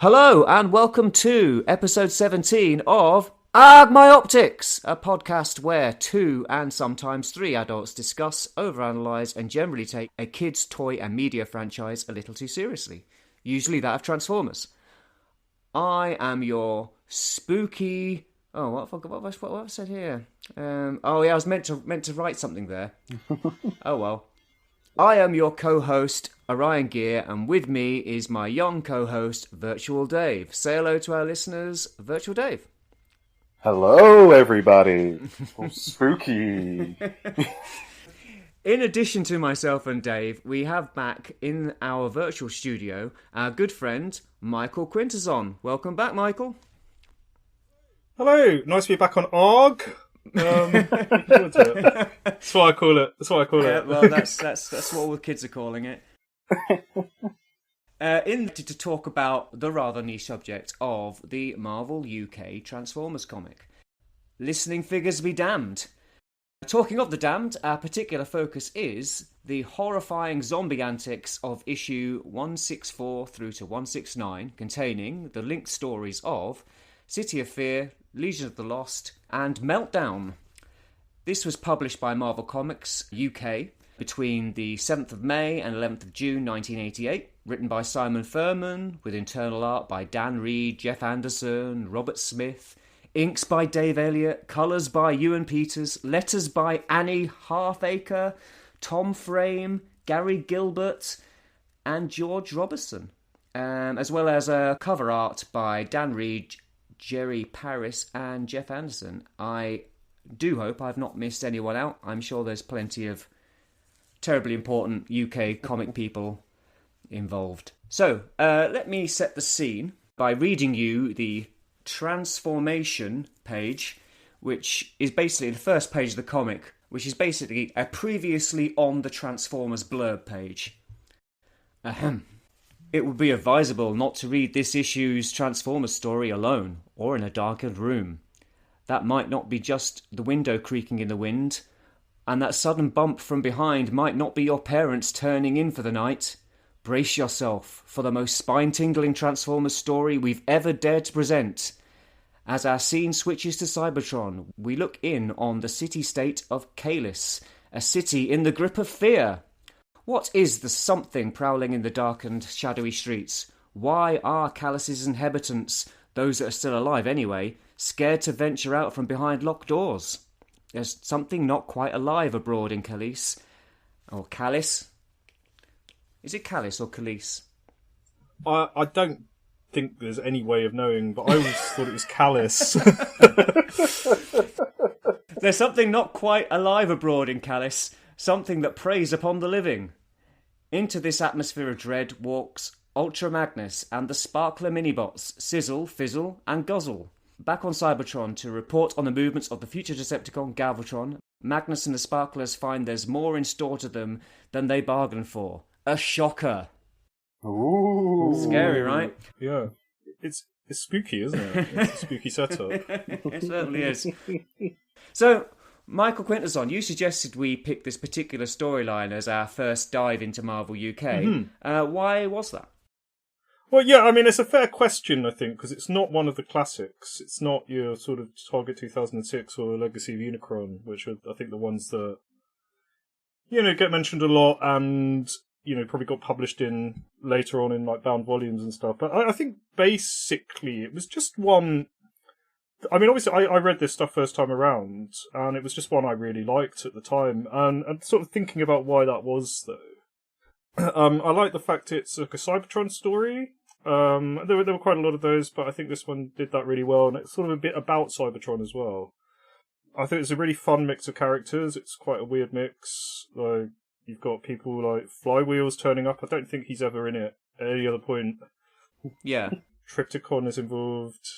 Hello and welcome to episode 17 of AARGH My Optics, a podcast where 2 and sometimes 3 adults discuss, overanalyse and generally take a kids' toy and media franchise a little too seriously, usually that of Transformers. I am your spooky... Oh, what have I said here? I was meant to write something there. Oh well. I am your co-host, Orion Ghia, and with me is my young co-host, Virtual Dave. Say hello to our listeners, Virtual Dave. Hello, everybody. Oh, spooky. In addition to myself and Dave, we have back in our virtual studio our good friend, Michael Quintesson. Welcome back, Michael. Hello, nice to be back on AARGH. That's what I call it. Well, that's what all the kids are calling it. To talk about the rather niche subject of the Marvel UK Transformers comic. Listening figures be damned. Talking of the damned, our particular focus is the horrifying zombie antics of issue 164 through to 169, containing the linked stories of City of Fear, Legion of the Lost, and Meltdown. This was published by Marvel Comics UK between the 7th of May and 11th of June 1988, written by Simon Furman, with internal art by Dan Reed, Jeff Anderson, Robert Smith, inks by Dave Elliott, colours by Ewan Peters, letters by Annie Halfacre, Tom Frame, Gary Gilbert, and George Robertson, as well as cover art by Dan Reed, Jerry Paris and Jeff Anderson. I do hope I've not missed anyone out. I'm sure there's plenty of terribly important UK comic people involved. So, let me set the scene by reading you the transformation page, which is basically the first page of the comic, which is basically a previously on the Transformers blurb page. Ahem. It would be advisable not to read this issue's Transformers story alone, or in a darkened room. That might not be just the window creaking in the wind, and that sudden bump from behind might not be your parents turning in for the night. Brace yourself for the most spine-tingling Transformers story we've ever dared to present. As our scene switches to Cybertron, we look in on the city-state of Kalis, a city in the grip of fear. What is the something prowling in the darkened, shadowy streets? Why are Kalis's inhabitants, those that are still alive anyway, scared to venture out from behind locked doors? There's something not quite alive abroad in Kalis. Or Kalis? Is it Kalis or Kalis? I don't think there's any way of knowing, but I always thought it was Callus. There's something not quite alive abroad in Kalis, something that preys upon the living. Into this atmosphere of dread walks Ultra Magnus and the Sparkler Minibots, Sizzle, Fizzle and Guzzle. Back on Cybertron to report on the movements of the future Decepticon Galvatron, Magnus and the Sparklers find there's more in store to them than they bargained for. A shocker. Ooh. Scary, right? Yeah. It's spooky, isn't it? It's a spooky setup. It certainly is. So, Michael Quintesson, you suggested we pick this particular storyline as our first dive into Marvel UK. Mm-hmm. Why was that? Well, yeah, I mean, it's a fair question, I think, because it's not one of the classics. It's not your sort of Target 2006 or Legacy of Unicron, which are, I think, the ones that, get mentioned a lot and, probably got published in later on in, like, bound volumes and stuff. But I think, basically, it was just one... I mean, obviously, I read this stuff first time around, and it was just one I really liked at the time. And sort of thinking about why that was, though. I like the fact it's like a Cybertron story. There were quite a lot of those, but I think this one did that really well, and it's sort of a bit about Cybertron as well. I think it's a really fun mix of characters. It's quite a weird mix. Like, you've got people like Flywheels turning up. I don't think he's ever in it at any other point. Yeah. Tripticon is involved.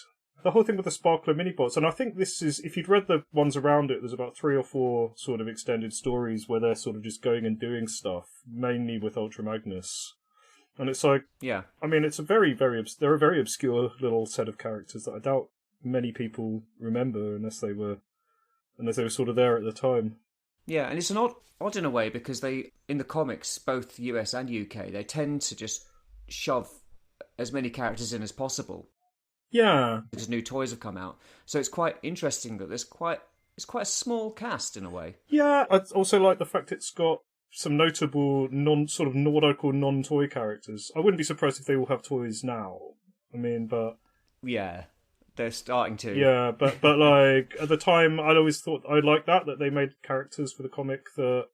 The whole thing with the Sparkler Minibots, and I think this is, if you'd read the ones around it, there's about 3 or 4 sort of extended stories where they're sort of just going and doing stuff, mainly with Ultra Magnus. And it's like, yeah. I mean, it's a very, they're a very obscure little set of characters that I doubt many people remember unless they were sort of there at the time. Yeah, and it's an odd in a way because they, in the comics, both US and UK, they tend to just shove as many characters in as possible. Yeah. Because new toys have come out. So it's quite interesting that it's quite a small cast in a way. Yeah, I also like the fact it's got some notable non-toy characters. I wouldn't be surprised if they all have toys now. I mean, but... Yeah, they're starting to. Yeah, but like, at the time, I'd always thought I liked that they made characters for the comic that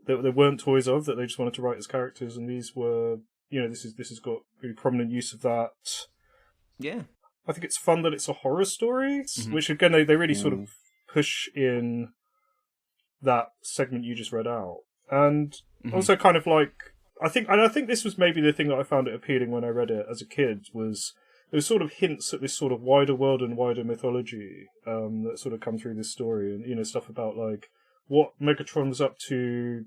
there weren't toys of, that they just wanted to write as characters, and these were, this has got really prominent use of that. Yeah. I think it's fun that it's a horror story, which again, they really sort of push in that segment you just read out. And also kind of like, I think this was maybe the thing that I found it appealing when I read it as a kid, was there was sort of hints at this sort of wider world and wider mythology that sort of come through this story, and stuff about like what Megatron was up to,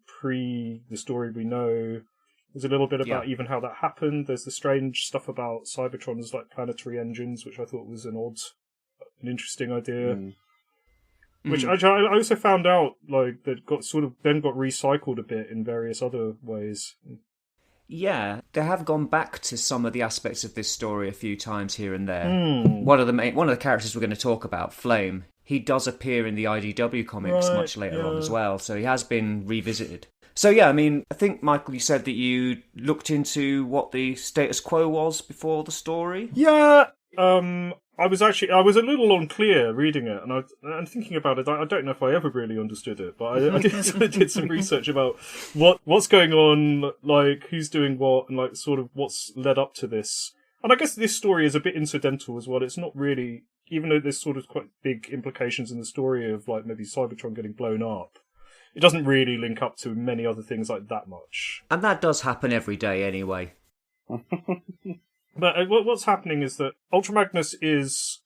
pre the story we know. There's a little bit about even how that happened. There's the strange stuff about Cybertron's like planetary engines, which I thought was an interesting idea. Which I also found out like that got recycled a bit in various other ways. Yeah, they have gone back to some of the aspects of this story a few times here and there. One of the characters we're going to talk about, Flame, he does appear in the IDW comics much later on as well, so he has been revisited. So yeah, I mean, I think, Michael, you said that you looked into what the status quo was before the story? Yeah, I was a little unclear reading it, and thinking about it, I don't know if I ever really understood it, but I did some research about what's going on, like who's doing what, and like sort of what's led up to this. And I guess this story is a bit incidental as well. It's not really, even though there's sort of quite big implications in the story of like maybe Cybertron getting blown up, it doesn't really link up to many other things like that much. And that does happen every day anyway. But what's happening is that Ultra Magnus is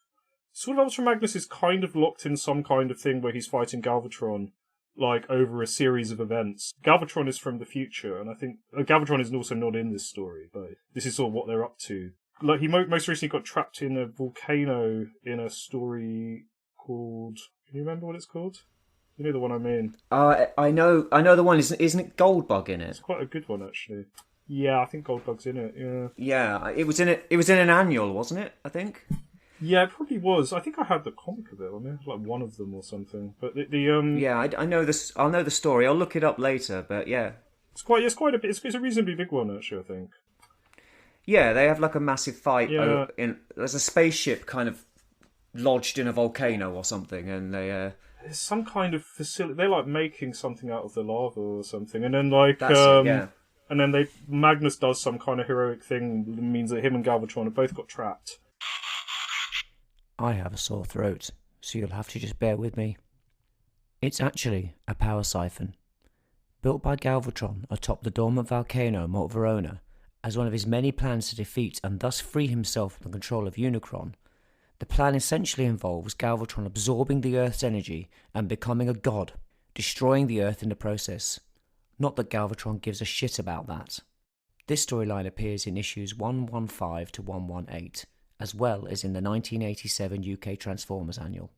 kind of locked in some kind of thing where he's fighting Galvatron, like over a series of events. Galvatron is from the future, and I think Galvatron is also not in this story, but this is sort of what they're up to. Like he most recently got trapped in a volcano in a story called. Can you remember what it's called? You know the one I mean. I know the one. Isn't it Goldbug in it? It's quite a good one actually. Yeah, I think Goldbug's in it. Yeah. Yeah, it was in it. It was in an annual, wasn't it? I think. Yeah, it probably was. I think I had the comic of it. I mean, like one of them or something. But Yeah, I know this. I'll know the story. I'll look it up later. But yeah, it's quite a bit. It's a reasonably big one actually, I think. Yeah, they have like a massive fight. Yeah. There's a spaceship kind of lodged in a volcano or something, and they. There's some kind of facility. They're like making something out of the lava or something, and then like That's it, yeah. And then Magnus does some kind of heroic thing that means that him and Galvatron have both got trapped. I have a sore throat, so you'll have to just bear with me. It's actually a power siphon. Built by Galvatron atop the dormant volcano Mount Verona, as one of his many plans to defeat and thus free himself from the control of Unicron, the plan essentially involves Galvatron absorbing the Earth's energy and becoming a god, destroying the Earth in the process. Not that Galvatron gives a shit about that. This storyline appears in issues 115 to 118, as well as in the 1987 UK Transformers annual.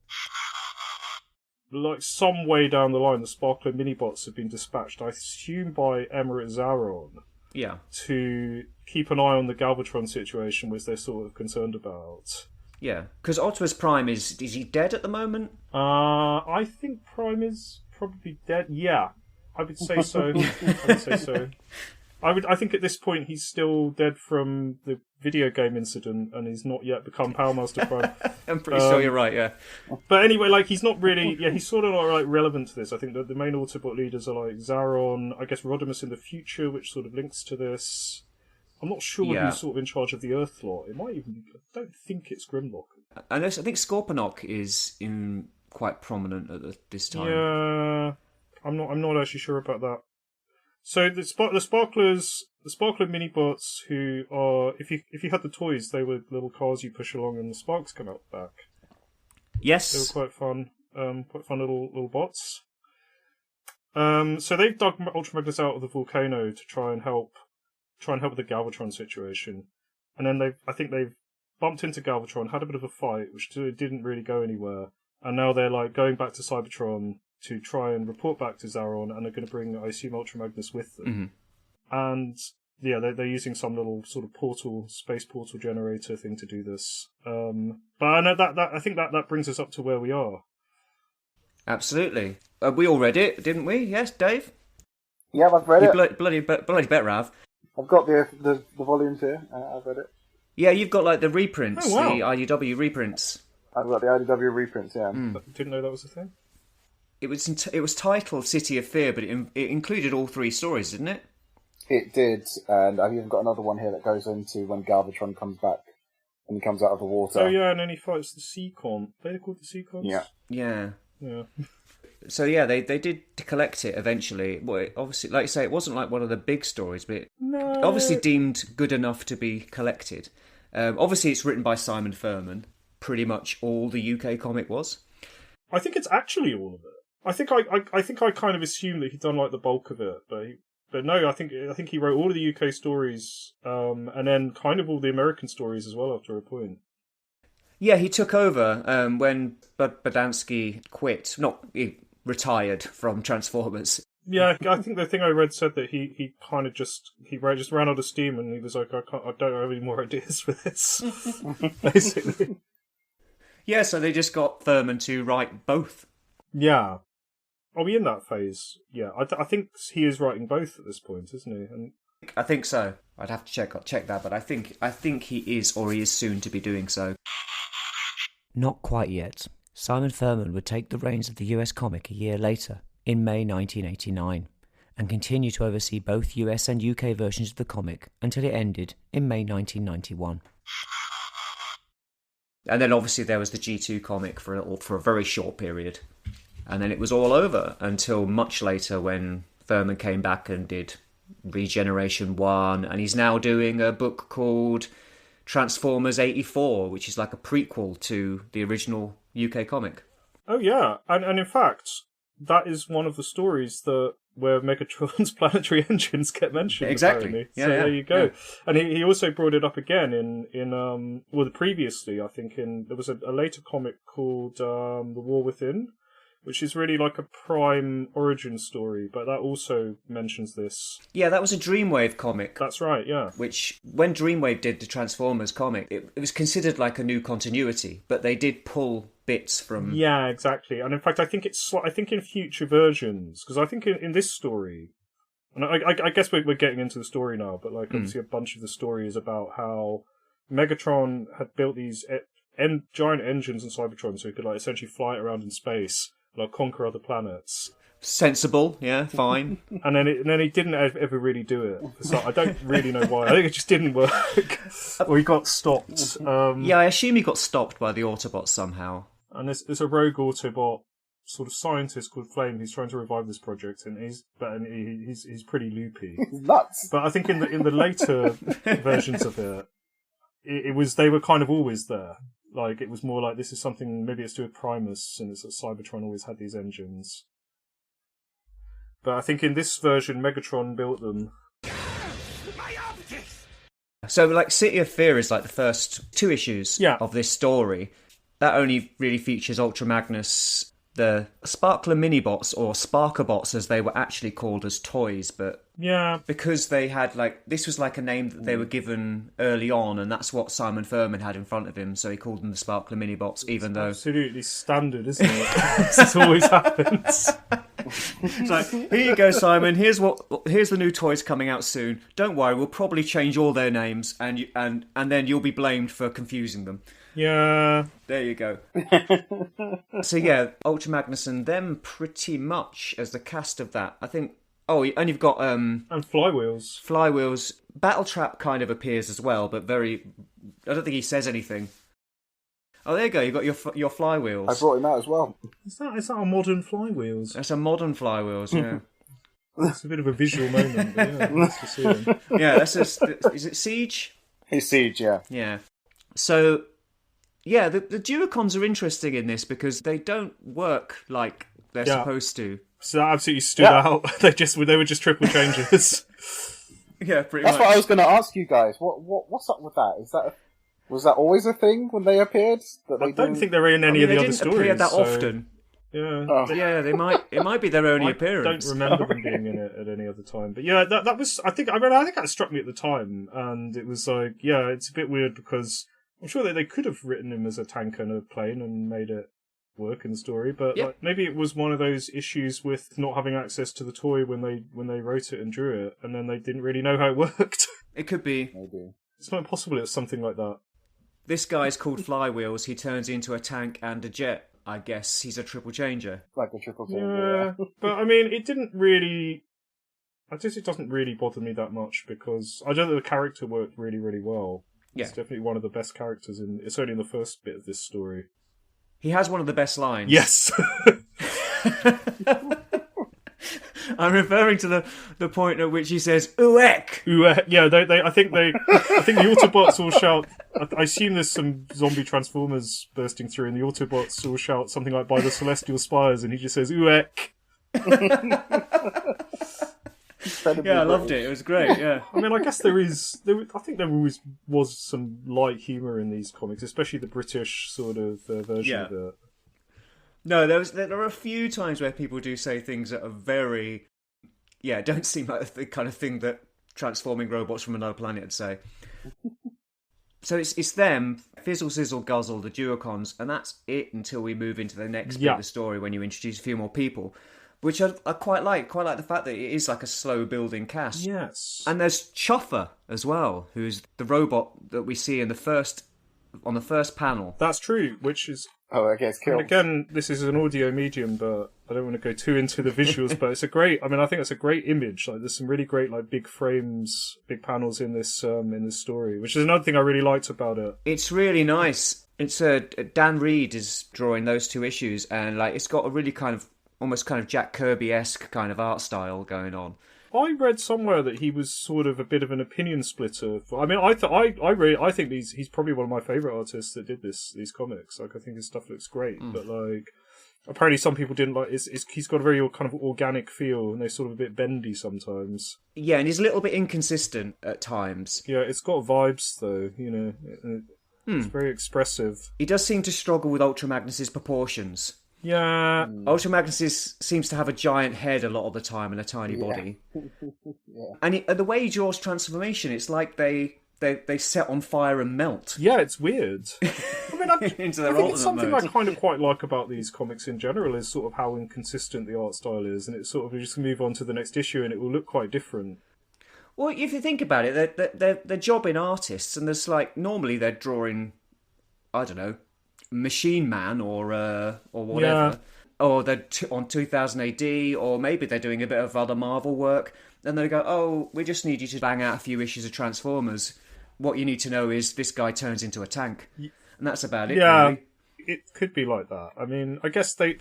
Like some way down the line, the Sparkler Minibots have been dispatched, I assume by Emirate Zaron, Yeah. to keep an eye on the Galvatron situation, which they're sort of concerned about. Yeah, because Optimus Prime is he dead at the moment? I think Prime is probably dead. Yeah, I would say so. I think at this point he's still dead from the video game incident, and he's not yet become Power Master Prime. I'm pretty sure you're right. Yeah. But anyway, like he's not really. Yeah, he's sort of not like relevant to this. I think that the main Autobot leaders are like Zaron, I guess Rodimus in the future, which sort of links to this. I'm not sure who's sort of in charge of the Earth lot. It might even. I don't think it's Grimlock. And I think Scorponok is in quite prominent at this time. Yeah, I'm not actually sure about that. So the Sparkler Minibots, who are if you had the toys, they were little cars you push along and the sparks come out the back. Yes, they were quite fun little bots. So they've dug Ultra Magnus out of the volcano to try and help with the Galvatron situation, and then I think they've bumped into Galvatron, had a bit of a fight, which didn't really go anywhere, and now they're like going back to Cybertron to try and report back to Zaron, and they're going to bring, I assume, Ultra Magnus with them. Mm-hmm. And Yeah, they're using some little sort of space portal generator thing to do this. But I know that I think that brings us up to where we are. Absolutely. We all read it, didn't we? Yes, Dave? Yeah, I've read it. Bloody better have. I've got the volumes here. I've read it. Yeah, you've got like the reprints, Oh, wow. the IDW reprints. I've got the IDW reprints, yeah. Didn't know that was a thing. It was titled City of Fear, but it included all 3 stories, didn't it? It did, and I've even got another one here that goes into when Galvatron comes back and he comes out of the water. Oh yeah, and then he fights the Seacon. They're called the Seacons? Yeah. Yeah. Yeah. So yeah, they did collect it eventually. Well, obviously, like you say, it wasn't like one of the big stories, but it obviously deemed good enough to be collected. Obviously, it's written by Simon Furman. Pretty much all the UK comic was. I think it's actually all of it. I think I kind of assumed that he'd done like the bulk of it, but no, I think he wrote all of the UK stories, and then kind of all the American stories as well after a point. Yeah, he took over when Badansky quit. He retired from Transformers. Yeah, I think the thing I read said that he kind of just ran out of steam, and he was like, I don't have any more ideas for this, basically. Yeah, so they just got Thurman to write both. Yeah. Are we in that phase? Yeah, I think he is writing both at this point, isn't he? And I think so. I'd have to check that, but I think he is, or he is soon to be doing so. Not quite yet. Simon Furman would take the reins of the US comic a year later, in May 1989, and continue to oversee both US and UK versions of the comic until it ended in May 1991. And then obviously there was the G2 comic for a very short period. And then it was all over until much later when Thurman came back and did Regeneration 1, and he's now doing a book called Transformers 84, which is like a prequel to the original UK comic. oh yeah, and in fact, that is one of the stories where Megatron's planetary engines get mentioned. Exactly. Apparently. Yeah, so yeah, there you go. yeah. And he also brought it up again in previously, I think there was a later comic called The War Within, which is really like a Prime origin story, but that also mentions this. Yeah, that was a Dreamwave comic. That's right, yeah. Which, when Dreamwave did the Transformers comic, it was considered like a new continuity, but they did pull bits from... Yeah, exactly. And in fact, I think in future versions, because I think in this story, and I guess we're getting into the story now, but like obviously a bunch of the story is about how Megatron had built these giant engines in Cybertron so he could like essentially fly it around in space, like conquer other planets. Sensible, yeah, fine. And then he didn't ever really do it. So I don't really know why. I think it just didn't work, or he got stopped. Yeah, I assume he got stopped by the Autobots somehow. And there's a rogue Autobot sort of scientist called Flame who's trying to revive this project, and he's pretty loopy. He's nuts. But I think in the later versions of it, they were kind of always there. Like, it was more like, this is something, maybe it's to do with Primus, and it's that Cybertron always had these engines. But I think in this version, Megatron built them. So, like, City of Fear is like the first 2 issues of this story. That only really features Ultra Magnus, the Sparkler Minibots, or Sparkerbots as they were actually called as toys, but because they had, like, this was like a name that they were given early on, and that's what Simon Furman had in front of him, so he called them the Sparkler Minibots, even though... Absolutely standard, isn't it? This always happens. It's like, here you go, Simon, here's the new toys coming out soon. Don't worry, we'll probably change all their names, and then you'll be blamed for confusing them. Yeah. There you go. So yeah, Ultra Magnus and them pretty much as the cast of that. I think... Oh, and you've got... and Flywheels. Flywheels. Battletrap kind of appears as well, but very... I don't think he says anything. Oh, there you go. You've got your Flywheels. I brought him out as well. Is that a modern Flywheels? That's a modern Flywheels, yeah. It's a bit of a visual moment, but yeah, nice to see him. Yeah, that's just... Is it Siege? He's Siege, yeah. Yeah. So... Yeah, the Duocons are interesting in this because they don't work like they're supposed to. So that absolutely stood out. They were just triple changes. Yeah, pretty That's much. what I was going to ask you guys. What's up with that? Was that always a thing when they appeared? I don't think they're in any of the other stories. They didn't appear that often. Yeah. Yeah, they might. It might be their only I appearance. don't remember them being in it at any other time. But yeah, that was. I think that struck me at the time, and it was like, yeah, it's a bit weird because I'm sure that they could have written him as a tank on a plane and made it work in the story, but like, maybe it was one of those issues with not having access to the toy when they wrote it and drew it, and then they didn't really know how it worked. It could be. Maybe. It's not impossible it's something like that. This guy's called Flywheels. He turns into a tank and a jet. I guess he's a triple changer. Like a triple thing. Yeah, but I mean, it didn't really. I guess it doesn't really bother me that much because I know that the character worked really, really well. Yeah. It's definitely one of the best characters it's only in the first bit of this story. He has one of the best lines. Yes. I'm referring to the point at which he says "Uek." Yeah, I think the Autobots all shout. I assume there's some zombie Transformers bursting through, and the Autobots all shout something like "by the celestial spires," and he just says "Uek." Yeah, I loved it. It was great. Yeah. I mean, I guess I think there always was some light humour in these comics, especially the British sort of version of it. No, there are a few times where people do say things that are very, don't seem like the kind of thing that transforming robots from another planet would say. So it's them, Fizzle, Sizzle, Guzzle, the Duocons, and that's it until we move into the next bit of the story when you introduce a few more people. Which I quite like the fact that it is like a slow building cast. Yes. And there's Choffer as well, who's the robot that we see on the first panel. That's true, which is... Oh, okay, it's killed. And again, this is an audio medium, but I don't want to go too into the visuals, but it's I think it's a great image. Like, there's some really great, like, big frames, big panels in this story, which is another thing I really liked about it. It's really nice. It's Dan Reed is drawing those two issues, and like it's got a really kind of almost kind of Jack Kirby-esque kind of art style going on. I read somewhere that he was sort of a bit of an opinion splitter. I mean, I think he's probably one of my favourite artists that did these comics. Like, I think his stuff looks great, but like, apparently some people didn't like. He's got a very kind of organic feel, and they're sort of a bit bendy sometimes. Yeah, and he's a little bit inconsistent at times. Yeah, it's got vibes though. You know, it's very expressive. He does seem to struggle with Ultra Magnus's proportions. Yeah. Ultra Magnus seems to have a giant head a lot of the time and a tiny body. And the way he draws transformation, it's like they set on fire and melt. Yeah, it's weird. I mean, I think it's something mode. I kind of quite like about these comics in general is sort of how inconsistent the art style is, and it's sort of you just move on to the next issue and it will look quite different. Well, if you think about it, they're jobbing artists, and there's like normally they're drawing, I don't know, Machine Man or whatever, or they're on 2000 AD, or maybe they're doing a bit of other Marvel work, and they go, oh, we just need you to bang out a few issues of Transformers. What you need to know is this guy turns into a tank, and that's about it. Yeah, really. It could be like that. I mean, I guess they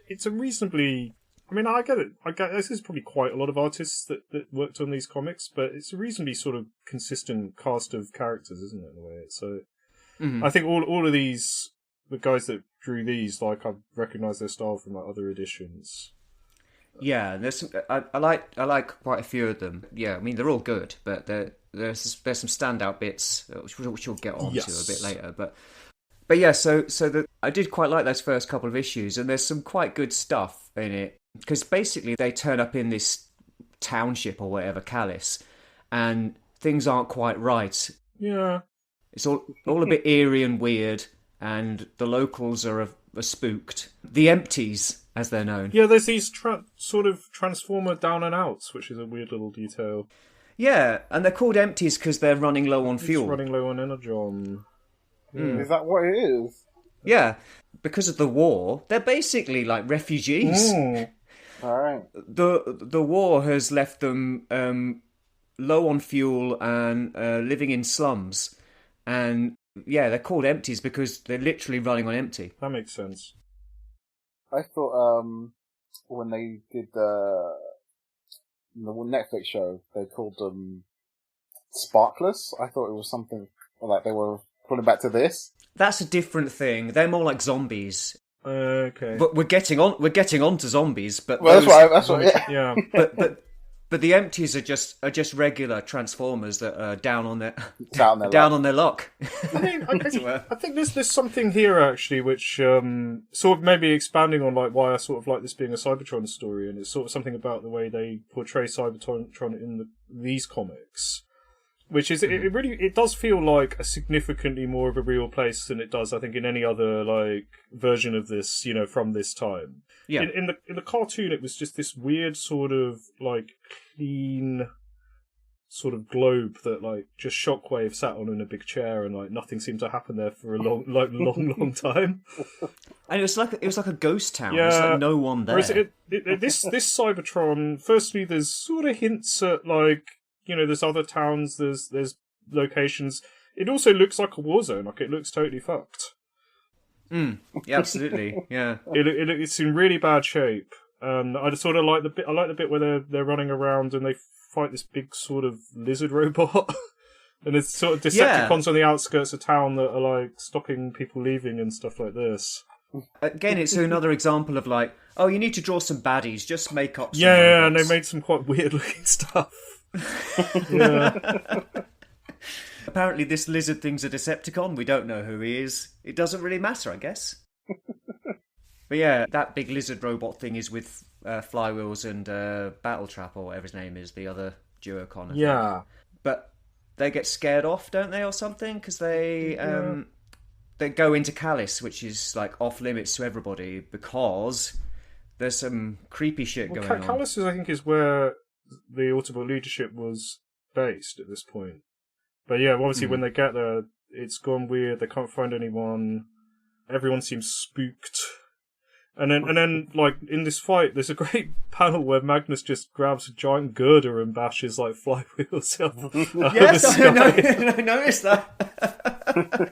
it's a reasonably. I mean, I get it. This is probably quite a lot of artists that worked on these comics, but it's a reasonably sort of consistent cast of characters, isn't it? In a way, so I think all of these. The guys that drew these, like, I recognise their style from like other editions. Yeah, there's some, I like quite a few of them. Yeah, I mean they're all good, but there's some standout bits which we'll get on to a bit later. But yeah, so I did quite like those first couple of issues, and there's some quite good stuff in it because basically they turn up in this township or whatever, Callis, and things aren't quite right. Yeah, it's all a bit eerie and weird. And the locals are spooked. The Empties, as they're known. Yeah, there's these sort of Transformer down and outs, which is a weird little detail. Yeah, and they're called Empties because they're running low on fuel. Running low on energon. Yeah. Is that what it is? Yeah, because of the war, they're basically like refugees. All right. The war has left them low on fuel and living in slums, and yeah, they're called Empties because they're literally running on empty. That makes sense. I thought when they did the Netflix show, they called them Sparkless. I thought it was something like they were pulling back to this. That's a different thing. They're more like zombies. Okay. But we're getting on to zombies. But well, that's what. Yeah. But But the empties are just regular Transformers that are down on their down on their luck. I think there's something here actually which sort of maybe expanding on like why I sort of like this being a Cybertron story, and it's sort of something about the way they portray Cybertron in these comics, which is it does feel like a significantly more of a real place than it does I think in any other like version of this, you know, from this time. Yeah. In the cartoon, it was just this weird sort of like clean sort of globe that like just Shockwave sat on in a big chair, and like nothing seemed to happen there for a long time. And it was like a ghost town. Yeah. There's like no one there. Whereas this Cybertron, firstly, there's sort of hints at like, you know, there's other towns, there's locations. It also looks like a war zone. Like it looks totally fucked. Yeah, absolutely. Yeah. It's in really bad shape. And I just sort of like the bit. I like the bit where they're running around and they fight this big sort of lizard robot. And there's sort of Decepticons on the outskirts of town that are like stopping people leaving and stuff like this. Again, it's another example of like, oh, you need to draw some baddies, just make up some Yeah, robots. and they made some quite weird looking stuff. Yeah. Apparently this lizard thing's a Decepticon. We don't know who he is. It doesn't really matter, I guess. But yeah, that big lizard robot thing is with Flywheels and Battletrap, or whatever his name is, the other Duocon. Yeah. But they get scared off, don't they, or something? Because they go into Callus, which is like off limits to everybody, because there's some creepy shit going on. Callus, I think, is where the Autobot leadership was based at this point. But yeah, obviously when they get there, it's gone weird. They can't find anyone. Everyone seems spooked. And then, like in this fight, there's a great panel where Magnus just grabs a giant girder and bashes like Flywheels out Yes, of the sky. I noticed that.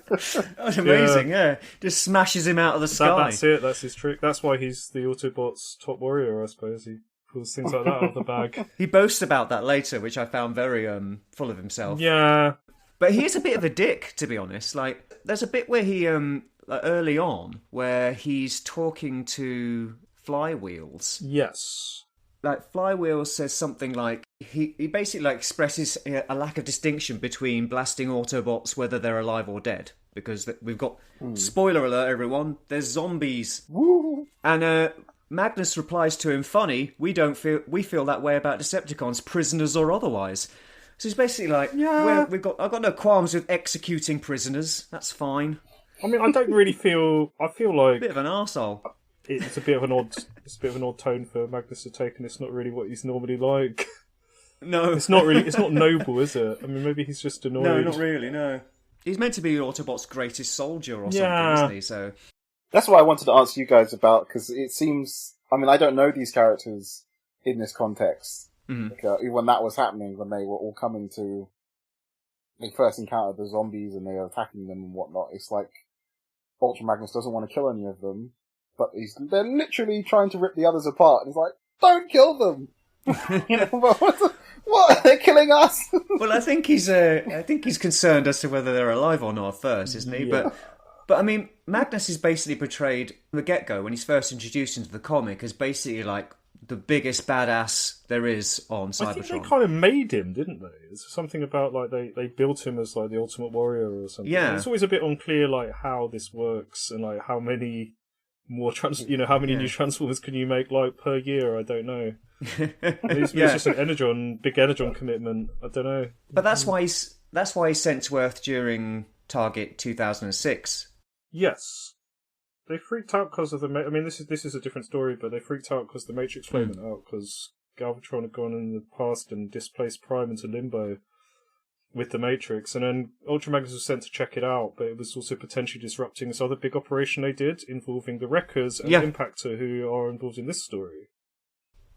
That was amazing. Yeah, just smashes him out of the sky. That's it. That's his trick. That's why he's the Autobot's top warrior, I suppose. He pulls things like that out of the bag. He boasts about that later, which I found very full of himself. Yeah. But he is a bit of a dick, to be honest. Like, there's a bit where he, like early on, where he's talking to Flywheels. Yes. Like, Flywheels says something like, he basically like expresses a lack of distinction between blasting Autobots, whether they're alive or dead. Because we've got, spoiler alert everyone, there's zombies. Woo! And Magnus replies to him, funny, we feel that way about Decepticons, prisoners or otherwise. So he's basically like, I've got no qualms with executing prisoners. That's fine. I mean, I don't really feel. I feel like A bit of an arsehole. it's a bit of an odd tone for Magnus to take, and it's not really what he's normally like. No, it's not noble, is it? I mean, maybe he's just annoyed. No, not really. No, he's meant to be Autobot's greatest soldier or something, isn't he? So that's what I wanted to ask you guys about, because it seems. I mean, I don't know these characters in this context. Like, when that was happening, when they were all coming to, they first encountered the zombies and they were attacking them and whatnot. It's like Ultra Magnus doesn't want to kill any of them, but they're literally trying to rip the others apart. And he's like, "Don't kill them!" You know, what? They're killing us. Well, I think he's concerned as to whether they're alive or not first, isn't he? Yeah. But I mean, Magnus is basically portrayed from the get-go when he's first introduced into the comic as basically like the biggest badass there is on Cybertron. I think they kind of made him, didn't they? It's something about like they built him as like the ultimate warrior or something. Yeah. It's always a bit unclear like how this works and like how many more how many new Transformers can you make like per year? I don't know. It's just an big Energon commitment. I don't know. But that's why he's sent to Earth during Target 2006. Yes. They freaked out because of the. I mean, this is a different story, but they freaked out because the Matrix flame went out because Galvatron had gone in the past and displaced Prime into limbo with the Matrix, and then Ultra Magnus was sent to check it out, but it was also potentially disrupting this other big operation they did involving the Wreckers and Impactor, who are involved in this story.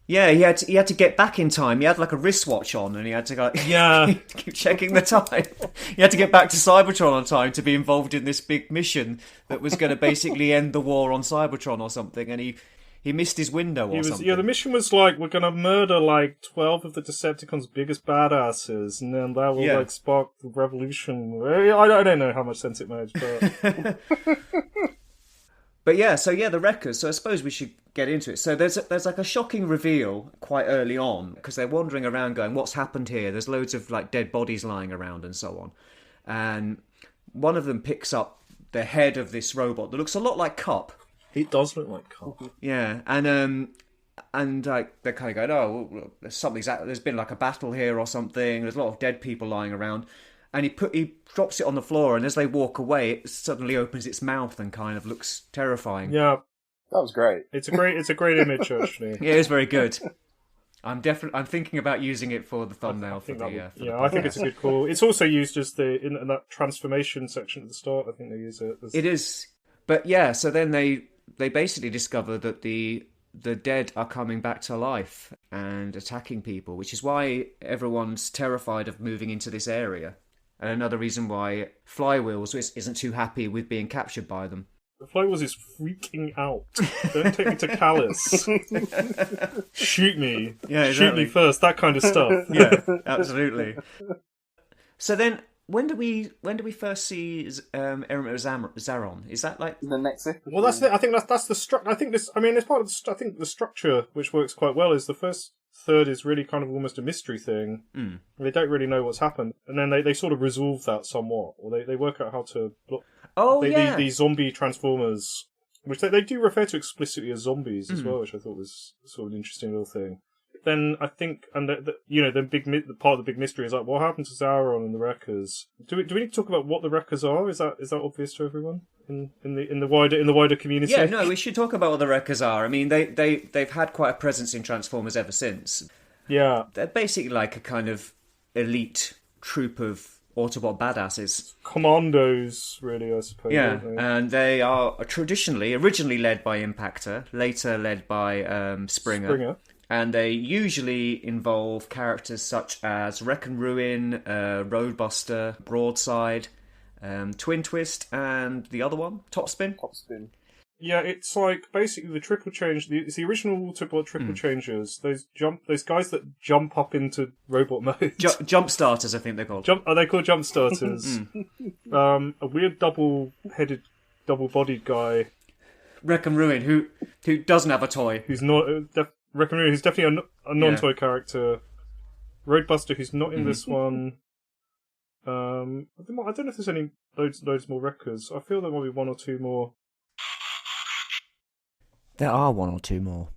Yeah, he had to get back in time. He had like a wristwatch on, and he had to keep checking the time. He had to get back to Cybertron on time to be involved in this big mission that was going to basically end the war on Cybertron or something. And he missed his window or something. Yeah, the mission was like, we're going to murder like 12 of the Decepticons' biggest badasses, and then that will like spark the revolution. I don't know how much sense it made, but But yeah, so yeah, the wreckers. So I suppose we should get into it. So there's like a shocking reveal quite early on because they're wandering around going, "What's happened here?" There's loads of like dead bodies lying around and so on. And one of them picks up the head of this robot that looks a lot like Cup. It does look like Cup. Yeah, and like they're kind of going, "Oh, well, there's been like a battle here or something. There's a lot of dead people lying around." And he drops it on the floor, and as they walk away, it suddenly opens its mouth and kind of looks terrifying. Yeah, That was great. it's a great image actually. Yeah, it's very good. I'm thinking about using it for the thumbnail for the I think it's a good call. It's also used as in that transformation section at the start. I think they use it. It is, but yeah. So then they basically discover that the dead are coming back to life and attacking people, which is why everyone's terrified of moving into this area. And another reason why Flywheels isn't too happy with being captured by them. The Flywheels is freaking out. Don't take me to Callus. Shoot me. Yeah, exactly. Shoot me first. That kind of stuff. Yeah, absolutely. So then, when do we first see Zaron? Is that like The next episode. Well, that's it. I think that's the structure. I think this. I mean, it's part of the. I think the structure, which works quite well, is the first third is really kind of almost a mystery thing. Mm. They don't really know what's happened, and then they sort of resolve that somewhat, or they work out how to block. These zombie transformers, which they do refer to explicitly as zombies as well, which I thought was sort of an interesting little thing. Then I think, and the part of the big mystery is like, what happened to Zaron and the Wreckers? Do we need to talk about what the Wreckers are? Is that obvious to everyone in the wider community? Yeah, no, we should talk about what the Wreckers are. I mean, they've had quite a presence in Transformers ever since. Yeah, They're basically like a kind of elite troop of Autobot badasses. Commandos, really, I suppose. Yeah, aren't they? and they are originally led by Impactor, later led by Springer. And they usually involve characters such as Wreck and Ruin, Roadbuster, Broadside, Twin Twist, and the other one, Topspin. Yeah, it's like basically the triple change. It's the original Autobot triple changers. Those guys that jump up into robot mode. Jump starters, I think they're called. Are they called jump starters? A weird double-headed, double-bodied guy. Wreck and Ruin, who doesn't have a toy. Who's not Wreck and Ruin, who's definitely a non-toy character. Roadbuster, who's not in this one. I don't know if there's any loads more Wreckers. I feel there might be one or two more. There are one or two more.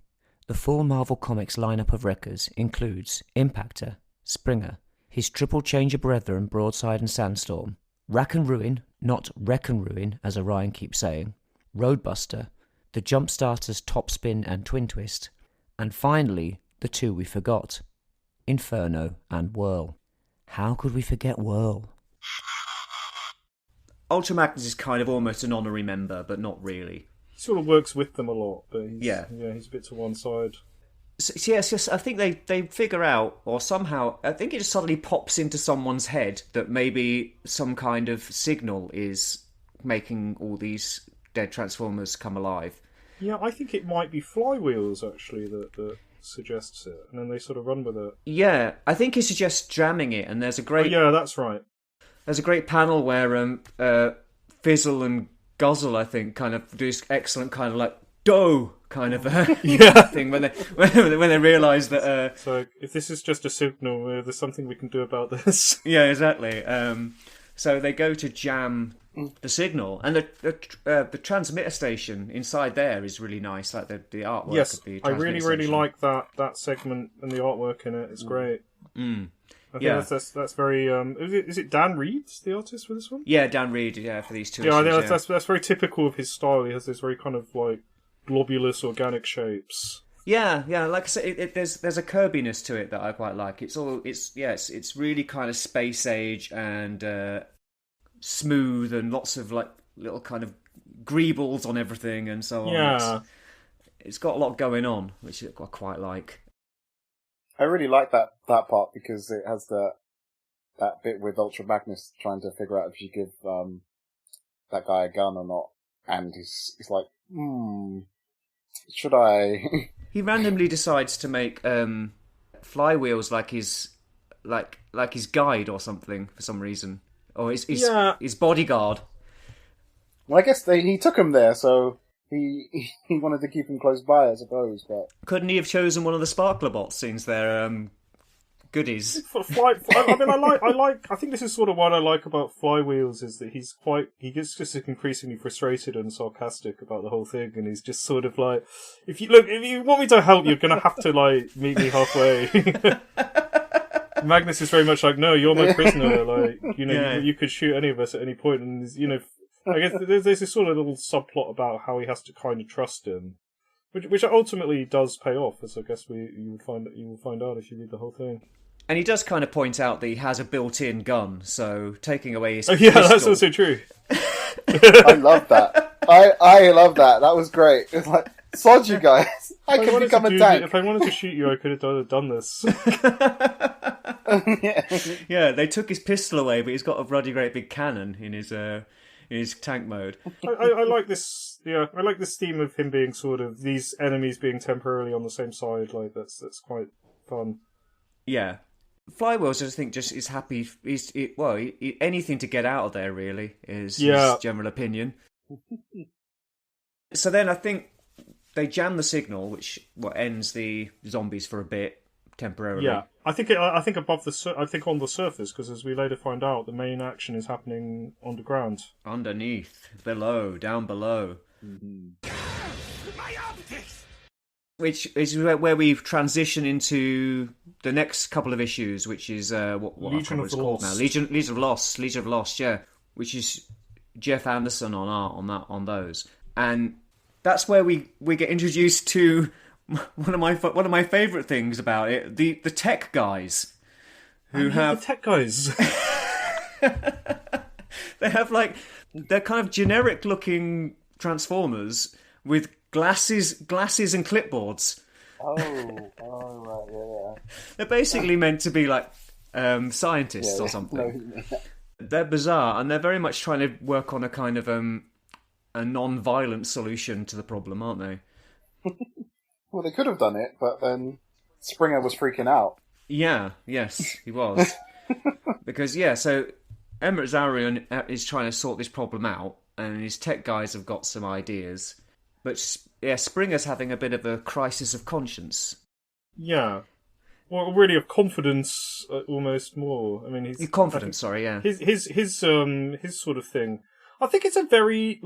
The full Marvel Comics lineup of Wreckers includes Impactor, Springer, his triple changer brethren Broadside and Sandstorm, Rack and Ruin, not Wreck and Ruin as Orion keeps saying, Roadbuster, the Jumpstarters Topspin and Twin Twist, and finally, the two we forgot, Inferno and Whirl. How could we forget Whirl? Ultra Magnus is kind of almost an honorary member, but not really. He sort of works with them a lot, but he's a bit to one side. So, yes, I think they figure out, or somehow, I think it just suddenly pops into someone's head that maybe some kind of signal is making all these dead Transformers come alive. Yeah, I think it might be Flywheels, actually, that suggests it, and then they sort of run with it. Yeah, I think he suggests jamming it, and there's a great... Oh, yeah, that's right. There's a great panel where Fizzle and Guzzle, I think, kind of do this excellent kind of like dough kind of thing when they realise that. So if this is just a signal, there's something we can do about this. Yeah, exactly. So they go to jam the signal, and the transmitter station inside there is really nice. Like the artwork. Yes, of the I really station. like that segment and the artwork in it. It's great. I think that's very. Is it Dan Reed, the artist for this one? Yeah, Dan Reed. Yeah, for these two. Yeah, issues, I think that's very typical of his style. He has those very kind of like globulous organic shapes. Yeah. Like I said, there's a Kirby-ness to it that I quite like. It's really kind of space age and smooth and lots of like little kind of greebles on everything and so on. Yeah, it's got a lot going on, which I quite like. I really like that part because it has that bit with Ultra Magnus trying to figure out if you give that guy a gun or not, and he's like, should I? He randomly decides to make Flywheels like his guide or something for some reason, or his bodyguard. Well, I guess he took him there, so he wanted to keep him close by, I suppose. But couldn't he have chosen one of the Sparkler bots since they're goodies? I think this is sort of what I like about Flywheels is that he gets just increasingly frustrated and sarcastic about the whole thing, and he's just sort of like, if you want me to help, you're gonna have to like meet me halfway. Magnus is very much like, no, you're my prisoner. Like, you could shoot any of us at any point, and I guess there's this sort of little subplot about how he has to kind of trust him, which ultimately does pay off, as I guess you will find out if you read the whole thing. And he does kind of point out that he has a built-in gun, so taking away his pistol... that's also true. I love that. I love that. That was great. It's like, sod you guys. I can become a tank. If I wanted to shoot you, I could have done this. Yeah, they took his pistol away, but he's got a bloody great big cannon in his tank mode. I like this. Yeah, I like this theme of him being sort of these enemies being temporarily on the same side. Like that's quite fun. Yeah. Flywheels, I think, just is happy. Anything to get out of there, really, is his general opinion. So then I think they jam the signal, which ends the zombies for a bit temporarily. Yeah, I think on the surface, because as we later find out, the main action is happening underground, underneath, below, down below. Mm-hmm. My optics! Which is where we've transitioned into the next couple of issues, which is what Legion of called now. Lost. Legion of Lost, yeah. Which is Jeff Anderson on those, and that's where we get introduced to one of my favourite things about it: the tech guys who have the tech guys. They have they're kind of generic looking Transformers with glasses and clipboards. Oh, right, yeah. They're basically meant to be like scientists or something. No. They're bizarre, and they're very much trying to work on a kind of a non-violent solution to the problem, aren't they? Well, they could have done it, but then Springer was freaking out. Yeah, yes, he was. Because, so Emmett Zarian is trying to sort this problem out, and his tech guys have got some ideas. But, Springer's having a bit of a crisis of conscience. Yeah. Well, really of confidence, almost more. I mean, his confidence. Sorry, yeah. His sort of thing. I think it's a very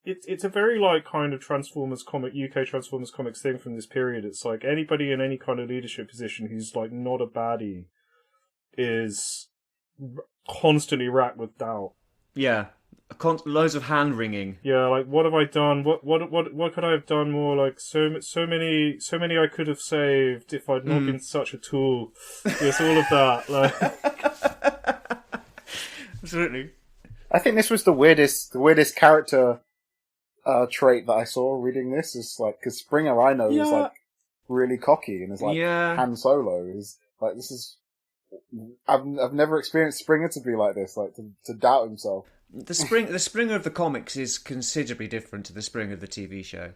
it's a very kind of Transformers comic, UK Transformers comics thing from this period. It's like anybody in any kind of leadership position who's not a baddie is constantly racked with doubt. Yeah. Loads of hand wringing. Yeah, like what have I done? What could I have done more? Like so many I could have saved if I'd not been such a tool. Yes, all of that. Like absolutely. I think this was the weirdest character trait that I saw reading this. Is like because Springer I know is like really cocky and is like Han Solo is like this is. I've never experienced Springer to be like this, like to doubt himself. The Springer of the comics is considerably different to the Springer of the TV show.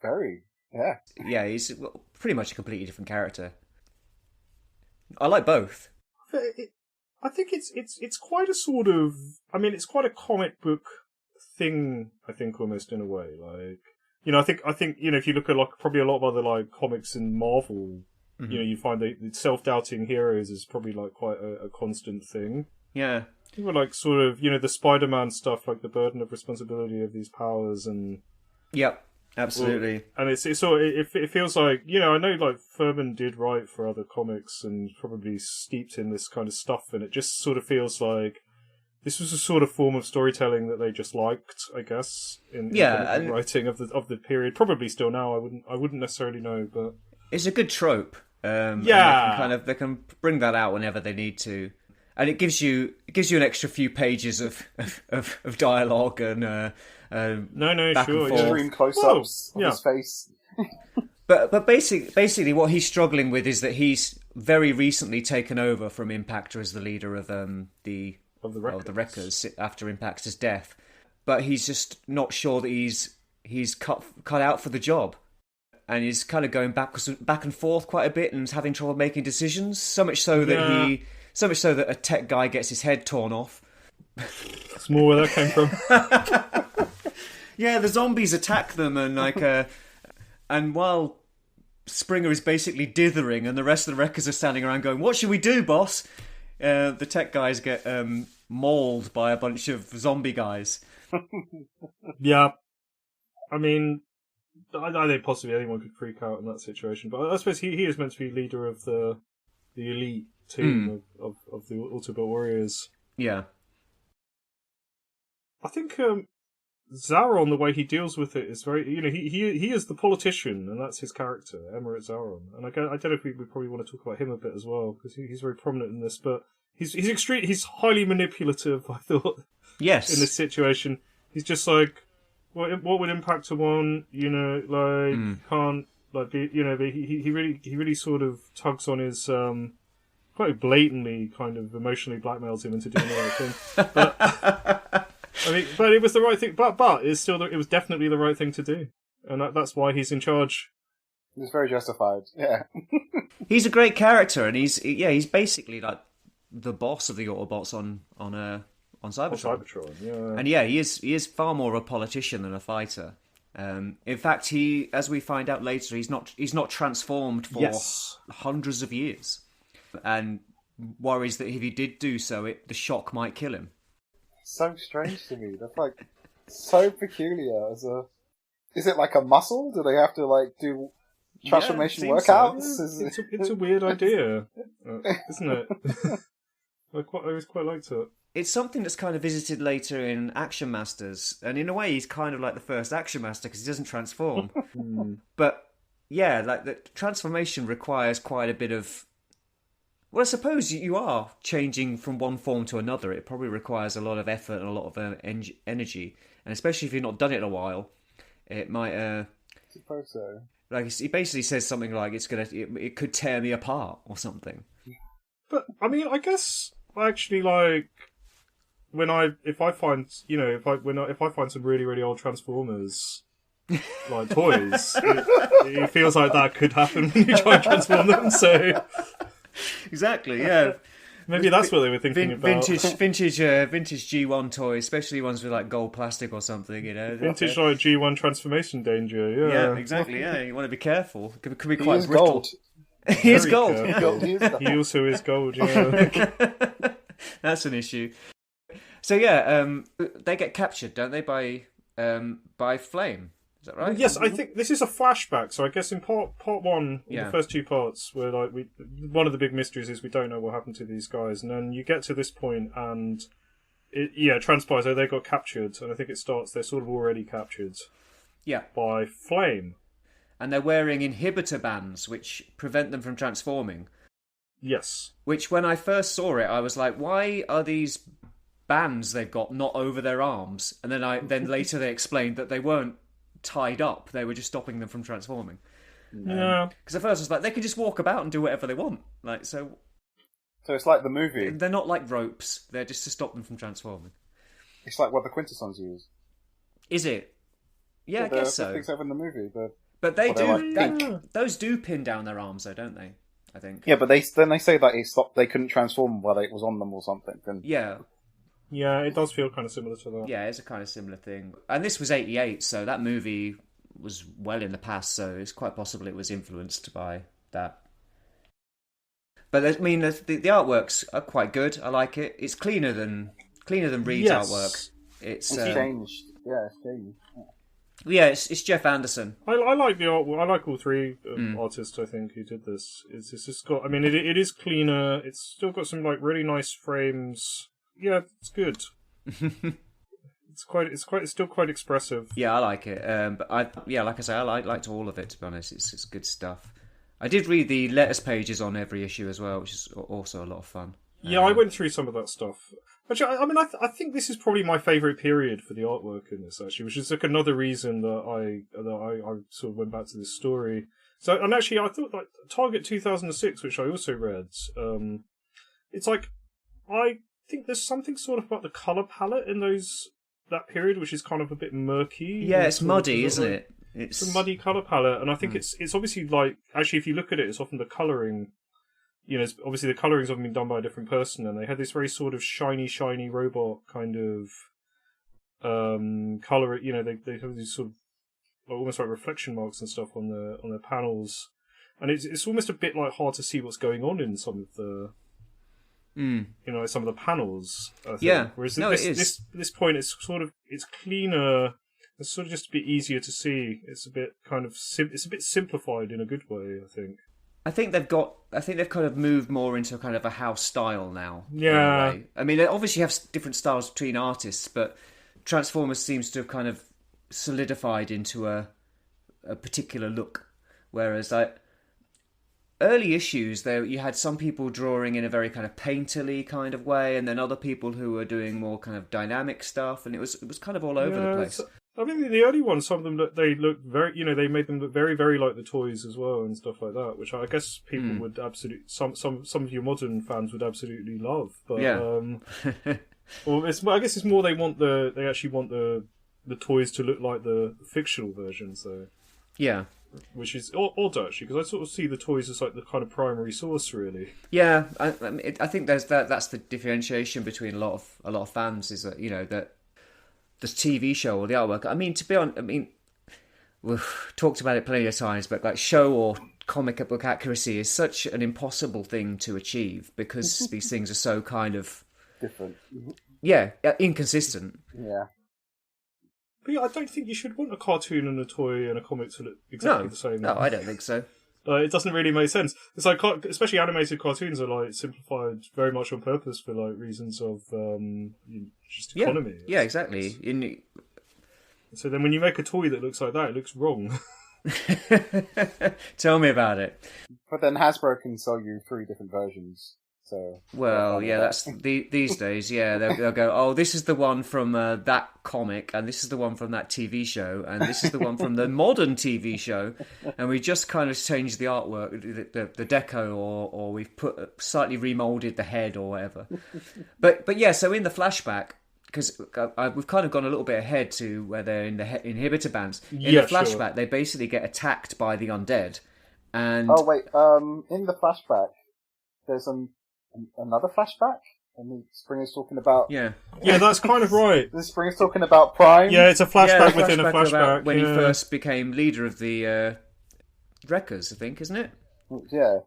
Very, yeah. Yeah, he's pretty much a completely different character. I like both. I think it's quite a sort of. I mean, it's quite a comic book thing. I think almost in a way, like I think if you look at probably a lot of other comics in Marvel, you find that self-doubting heroes is probably quite a constant thing. Yeah. People sort of, the Spider-Man stuff, like the burden of responsibility of these powers and... Yep, absolutely. And it feels like, I know Thurman did write for other comics and probably steeped in this kind of stuff, and it just sort of feels like this was a sort of form of storytelling that they just liked, I guess, in the writing of the period. Probably still now, I wouldn't necessarily know, but... It's a good trope. They can bring that out whenever they need to. And it gives you an extra few pages of dialogue and back and forth. Extreme close-ups of his face. But basically, what he's struggling with is that he's very recently taken over from Impactor as the leader of the Wreckers after Impactor's death. But he's just not sure that he's cut out for the job. And he's kind of going back and forth quite a bit and having trouble making decisions. So much so that a tech guy gets his head torn off. That's more where that came from. Yeah, the zombies attack them, and and while Springer is basically dithering, and the rest of the wreckers are standing around going, "What should we do, boss?" The tech guys get mauled by a bunch of zombie guys. Yeah, I mean, I think possibly anyone could freak out in that situation, but I suppose he is meant to be leader of the elite team of the Autobot warriors. Yeah. I think Zaron, the way he deals with it is very, he is the politician, and that's his character, Emirate Zaron. And I don't know if we probably want to talk about him a bit as well, because he's very prominent in this, but he's highly manipulative, I thought. Yes. In this situation. He's just like, what would impact one, can't, like, be, but he really sort of tugs on his, quite blatantly kind of emotionally blackmails him into doing the right thing. But, I mean, but it was the right thing, but it was definitely the right thing to do. And that's why he's in charge. It's very justified, yeah. He's a great character, and he's basically like the boss of the Autobots on Cybertron. On Cybertron, yeah. And yeah, he is far more a politician than a fighter. In fact, he, as we find out later, he's not transformed for hundreds of years, and worries that if he did do so, the shock might kill him. So strange to me. That's like so peculiar. Is it like a muscle? Do they have to like do transformation workouts? So. It's a weird idea, isn't it? I always quite liked it. It's something that's kind of visited later in Action Masters, and in a way he's kind of like the first Action Master because he doesn't transform. But yeah, like the transformation requires quite a bit of... Well, I suppose you are changing from one form to another. It probably requires a lot of effort and a lot of energy, and especially if you've not done it in a while, it might... I suppose so. Like he basically says something like it could tear me apart or something. But I mean, I guess actually, like, if I find some really really old Transformers like toys, it feels like that could happen when you try and transform them. So exactly, yeah. Maybe that's what they were thinking about. Vintage G1 toys, especially ones with like gold plastic or something, Vintage like G1 transformation danger, yeah. Yeah, exactly, yeah. You want to be careful. It could be quite brittle. Gold. He is gold. He also is gold, yeah. That's an issue. So yeah, they get captured, don't they, by Flame? Is that right? Yes, I think this is a flashback. So I guess in part one, the first two parts, where like one of the big mysteries is we don't know what happened to these guys, and then you get to this point, and it transpires that they got captured, and I think it starts they're sort of already captured. Yeah. By Flame. And they're wearing inhibitor bands, which prevent them from transforming. Yes. Which, when I first saw it, I was like, why are these bands they've got not over their arms? And then later they explained that they weren't tied up, they were just stopping them from transforming. Yeah. Because at first I was like, they can just walk about and do whatever they want. Like, so it's like the movie. They're not like ropes, they're just to stop them from transforming. It's like what the Quintessons use. Is it? Yeah, I guess so. Except in the movie, but they do. Those do pin down their arms, though, don't they? I think. Yeah, but they say that it stopped. They couldn't transform while it was on them or something. Yeah. Yeah, it does feel kind of similar to that. Yeah, it's a kind of similar thing. And this was 88, so that movie was well in the past, so it's quite possible it was influenced by that. But I mean, the artworks are quite good. I like it. It's cleaner than Reed's artwork. It's changed. Yeah, it's changed. Yeah, it's Jeff Anderson. I like the art. I like all three artists. I think who did this. It's just got. I mean, it is cleaner. It's still got some like really nice frames. Yeah, it's good. It's still quite expressive. Yeah, I like it. But like I say, I liked all of it. To be honest, it's good stuff. I did read the letters pages on every issue as well, which is also a lot of fun. Yeah, I went through some of that stuff. Actually, I mean, I think this is probably my favourite period for the artwork in this, actually, which is like another reason that I sort of went back to this story. So, and actually, I thought like Target 2006, which I also read, it's like, I think there's something sort of about the colour palette in that period, which is kind of a bit murky. Yeah, it's muddy, isn't it? It's a muddy colour palette, and I think it's obviously like, actually, if you look at it, it's often the colouring. Obviously the colourings have been done by a different person, and they had this very sort of shiny robot kind of color. They have these sort of almost like reflection marks and stuff on their panels, and it's almost a bit like hard to see what's going on in some of the. Some of the panels. I think. Yeah. Whereas it is. this point, it's cleaner. It's sort of just a bit easier to see. It's a bit kind of it's a bit simplified in a good way, I think. I think they've kind of moved more into kind of a house style now. Yeah. In a way. I mean, they obviously have different styles between artists, but Transformers seems to have kind of solidified into a particular look. Whereas early issues, you had some people drawing in a very kind of painterly kind of way, and then other people who were doing more kind of dynamic stuff, and it was kind of all over the place. I mean, the early ones, some of them they looked very, they made them look very, very like the toys as well and stuff like that, which I guess people would absolutely, some of your modern fans would absolutely love. But yeah. Well, I guess it's more they actually want the toys to look like the fictional versions, though. Yeah. Which is odd, actually, because I sort of see the toys as like the kind of primary source, really. Yeah, I think there's that's the differentiation between a lot of fans is that that the TV show or the artwork. I mean, to be honest, we've talked about it plenty of times, but like show or comic book accuracy is such an impossible thing to achieve because these things are so kind of different. Yeah, inconsistent. Yeah. But yeah, I don't think you should want a cartoon and a toy and a comic to look exactly the same. No, I don't think so. It doesn't really make sense. It's like, especially animated cartoons are like simplified very much on purpose for like reasons of just economy. Yeah, exactly. So then when you make a toy that looks like that, it looks wrong. Tell me about it. But then Hasbro can sell you 3 different versions. So well, yeah, that's these days. Yeah, they'll go, oh, this is the one from that comic, and this is the one from that TV show, and this is the one from the modern TV show, and we just kind of changed the artwork, the deco, or we've slightly remolded the head or whatever. But yeah, so in the flashback, because we've kind of gone a little bit ahead to where they're in the inhibitor bands. In the flashback, they basically get attacked by the undead, and in the flashback, there's another flashback, and Springer's talking about. Yeah, that's kind of right. Springer's talking about Prime. Yeah, it's a flashback within a flashback. When he first became leader of the Wreckers, I think, isn't it? Yeah.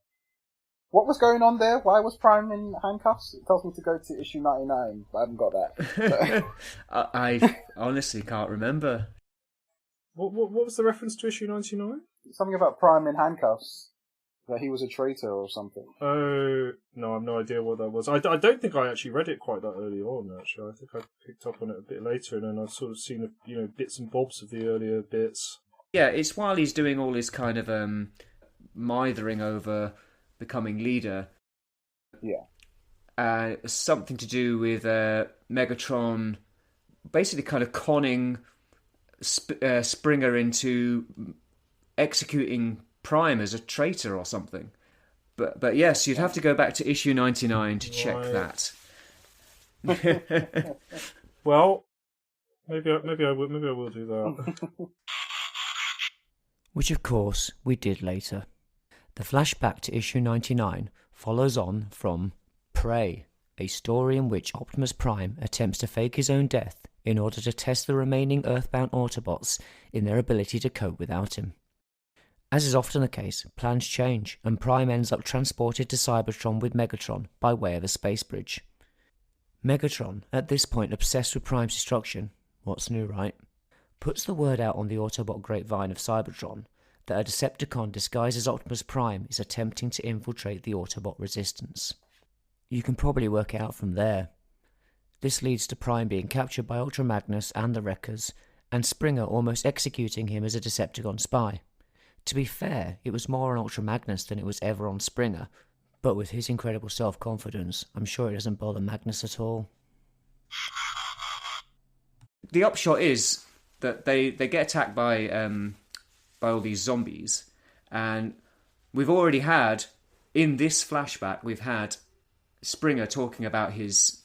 What was going on there? Why was Prime in handcuffs? It tells me to go to issue 99, but I haven't got that. I honestly can't remember. What was the reference to issue 99? Something about Prime in handcuffs. That he was a traitor or something. Oh, no, I have no idea what that was. I don't think I actually read it quite that early on, actually. I think I picked up on it a bit later, and then I've sort of seen, bits and bobs of the earlier bits. Yeah, it's while he's doing all his kind of mithering over becoming leader. Yeah. Something to do with Megatron basically kind of conning Springer into executing Prime as a traitor or something. But yes, you'd have to go back to issue 99 to check that. Well, maybe I will do that. Which of course we did later. The flashback to issue 99 follows on from Prey, a story in which Optimus Prime attempts to fake his own death in order to test the remaining Earthbound Autobots in their ability to cope without him. As is often the case, plans change, and Prime ends up transported to Cybertron with Megatron by way of a space bridge. Megatron, at this point obsessed with Prime's destruction, what's new, right? Puts the word out on the Autobot grapevine of Cybertron that a Decepticon disguised as Optimus Prime is attempting to infiltrate the Autobot resistance. You can probably work it out from there. This leads to Prime being captured by Ultra Magnus and the Wreckers, and Springer almost executing him as a Decepticon spy. To be fair, it was more on Ultra Magnus than it was ever on Springer, but with his incredible self-confidence, I'm sure it doesn't bother Magnus at all. The upshot is that they get attacked by all these zombies, and we've already had, in this flashback, we've had Springer talking about his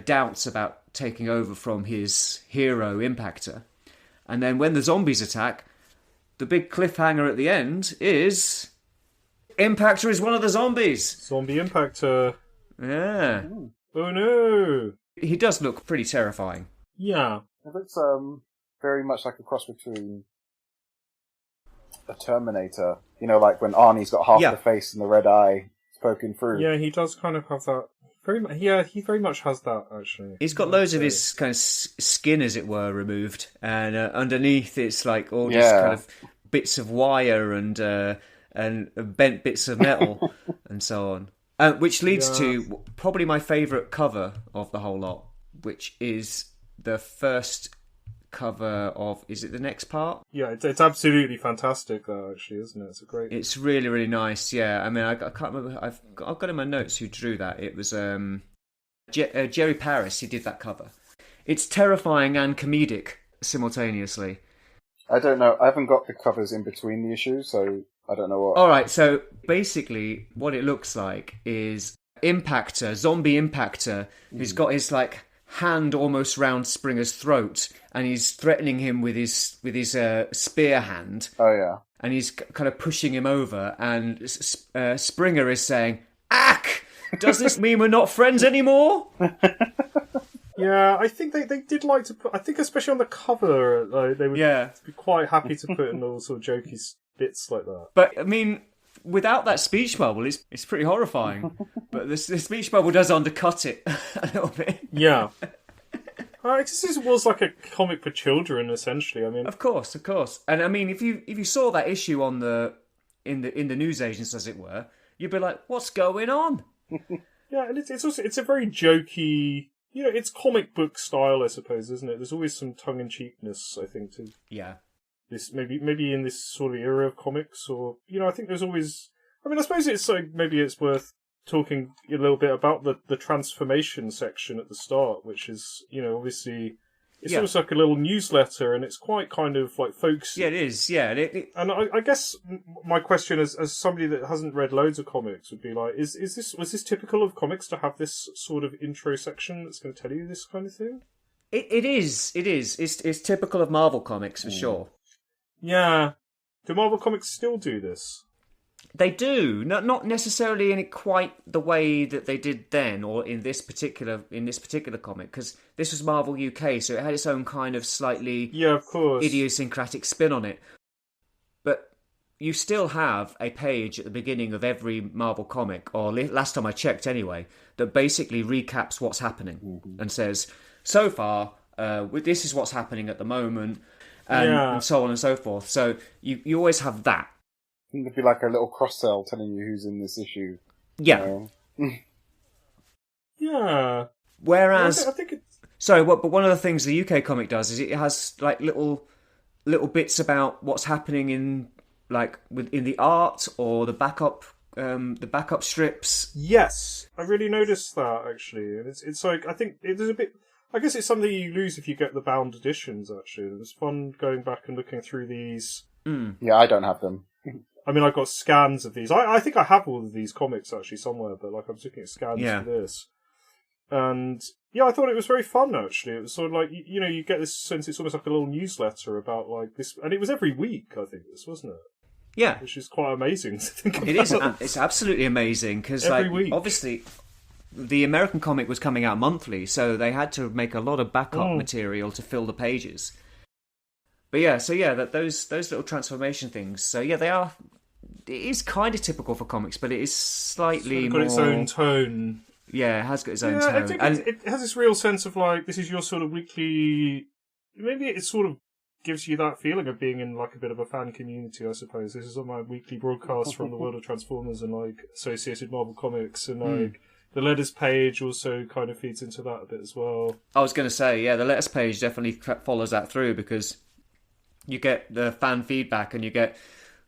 doubts about taking over from his hero Impactor, and then when the zombies attack, the big cliffhanger at the end is Impactor is one of the zombies. Zombie Impactor. Yeah. Oh no. He does look pretty terrifying. Yeah. It looks very much like a cross between a Terminator. You know, like when Arnie's got half the face and the red eye poking through. Yeah, he does kind of have that. He very much has that, actually. He's got loads of his kind of skin, as it were, removed, and underneath it's like all just kind of bits of wire and bent bits of metal and so on. Which leads to probably my favourite cover of the whole lot, which is the first cover of, is it the next part? Yeah, it's absolutely fantastic, though, actually, isn't it? It's really, really nice, yeah. I mean, I can't remember, I've got in my notes who drew that. It was Jerry Paris who did that cover. It's terrifying and comedic simultaneously. I don't know, I haven't got the covers in between the issues, so I don't know what... Alright, so basically what it looks like is Impactor, zombie Impactor, who's got his, like, hand almost round Springer's throat, and he's threatening him with his spear hand. Oh yeah, and he's kind of pushing him over, and Springer is saying, "Ack! Does this mean we're not friends anymore?" Yeah, I think they did like to put. I think especially on the cover, they would be quite happy to put in all sort of jokey bits like that. But I mean, without that speech bubble, it's pretty horrifying. But the speech bubble does undercut it a little bit. Yeah. This was like a comic for children, essentially. I mean, of course, and I mean, if you saw that issue on in the newsagents, as it were, you'd be like, "What's going on?" Yeah, and it's a very jokey, it's comic book style, I suppose, isn't it? There's always some tongue in cheekness, I think, to this maybe in this sort of era of comics, or I think there's always. I mean, I suppose it's like maybe it's worth talking a little bit about the transformation section at the start, which is, obviously, it's almost like a little newsletter, and it's quite kind of like folksy. Yeah, it is, yeah. And I guess my question as somebody that hasn't read loads of comics would be like, was this typical of comics to have this sort of intro section that's going to tell you this kind of thing? It is. It's typical of Marvel Comics, for sure. Yeah. Do Marvel Comics still do this? They do, not necessarily in quite the way that they did then, or in this particular comic, because this was Marvel UK, so it had its own kind of slightly of course, idiosyncratic spin on it. But you still have a page at the beginning of every Marvel comic, or last time I checked anyway, that basically recaps what's happening and says, so far, this is what's happening at the moment, and so on and so forth. So you always have that. It'd be like a little cross-sell telling you who's in this issue. Yeah. Yeah. Whereas, I think it's... Sorry, but one of the things the UK comic does is it has like little bits about what's happening in the art or the backup strips. Yes, I really noticed that actually, and it's like I think there's a bit. I guess it's something you lose if you get the bound editions. Actually, it was fun going back and looking through these. Yeah, I don't have them. I mean, I got scans of these. I think I have all of these comics actually somewhere, but like I was looking at scans for this. And yeah, I thought it was very fun actually. It was sort of like, you get this sense it's almost like a little newsletter about like this, and it was every week, I think this, wasn't it? Yeah. Which is quite amazing to think about. It is, it's absolutely amazing, because like, obviously the American comic was coming out monthly, so they had to make a lot of backup material to fill the pages. But yeah, so yeah, those little transformation things. So yeah, it is kind of typical for comics, but it is slightly more... It's got its own tone. Yeah, it has got its own tone. tone. I think it has this real sense of like, this is your sort of weekly... Maybe it sort of gives you that feeling of being in like a bit of a fan community, I suppose. This is on my weekly broadcast from the world of Transformers and like associated Marvel Comics, and like the letters page also kind of feeds into that a bit as well. I was going to say, yeah, the letters page definitely follows that through, because you get the fan feedback and you get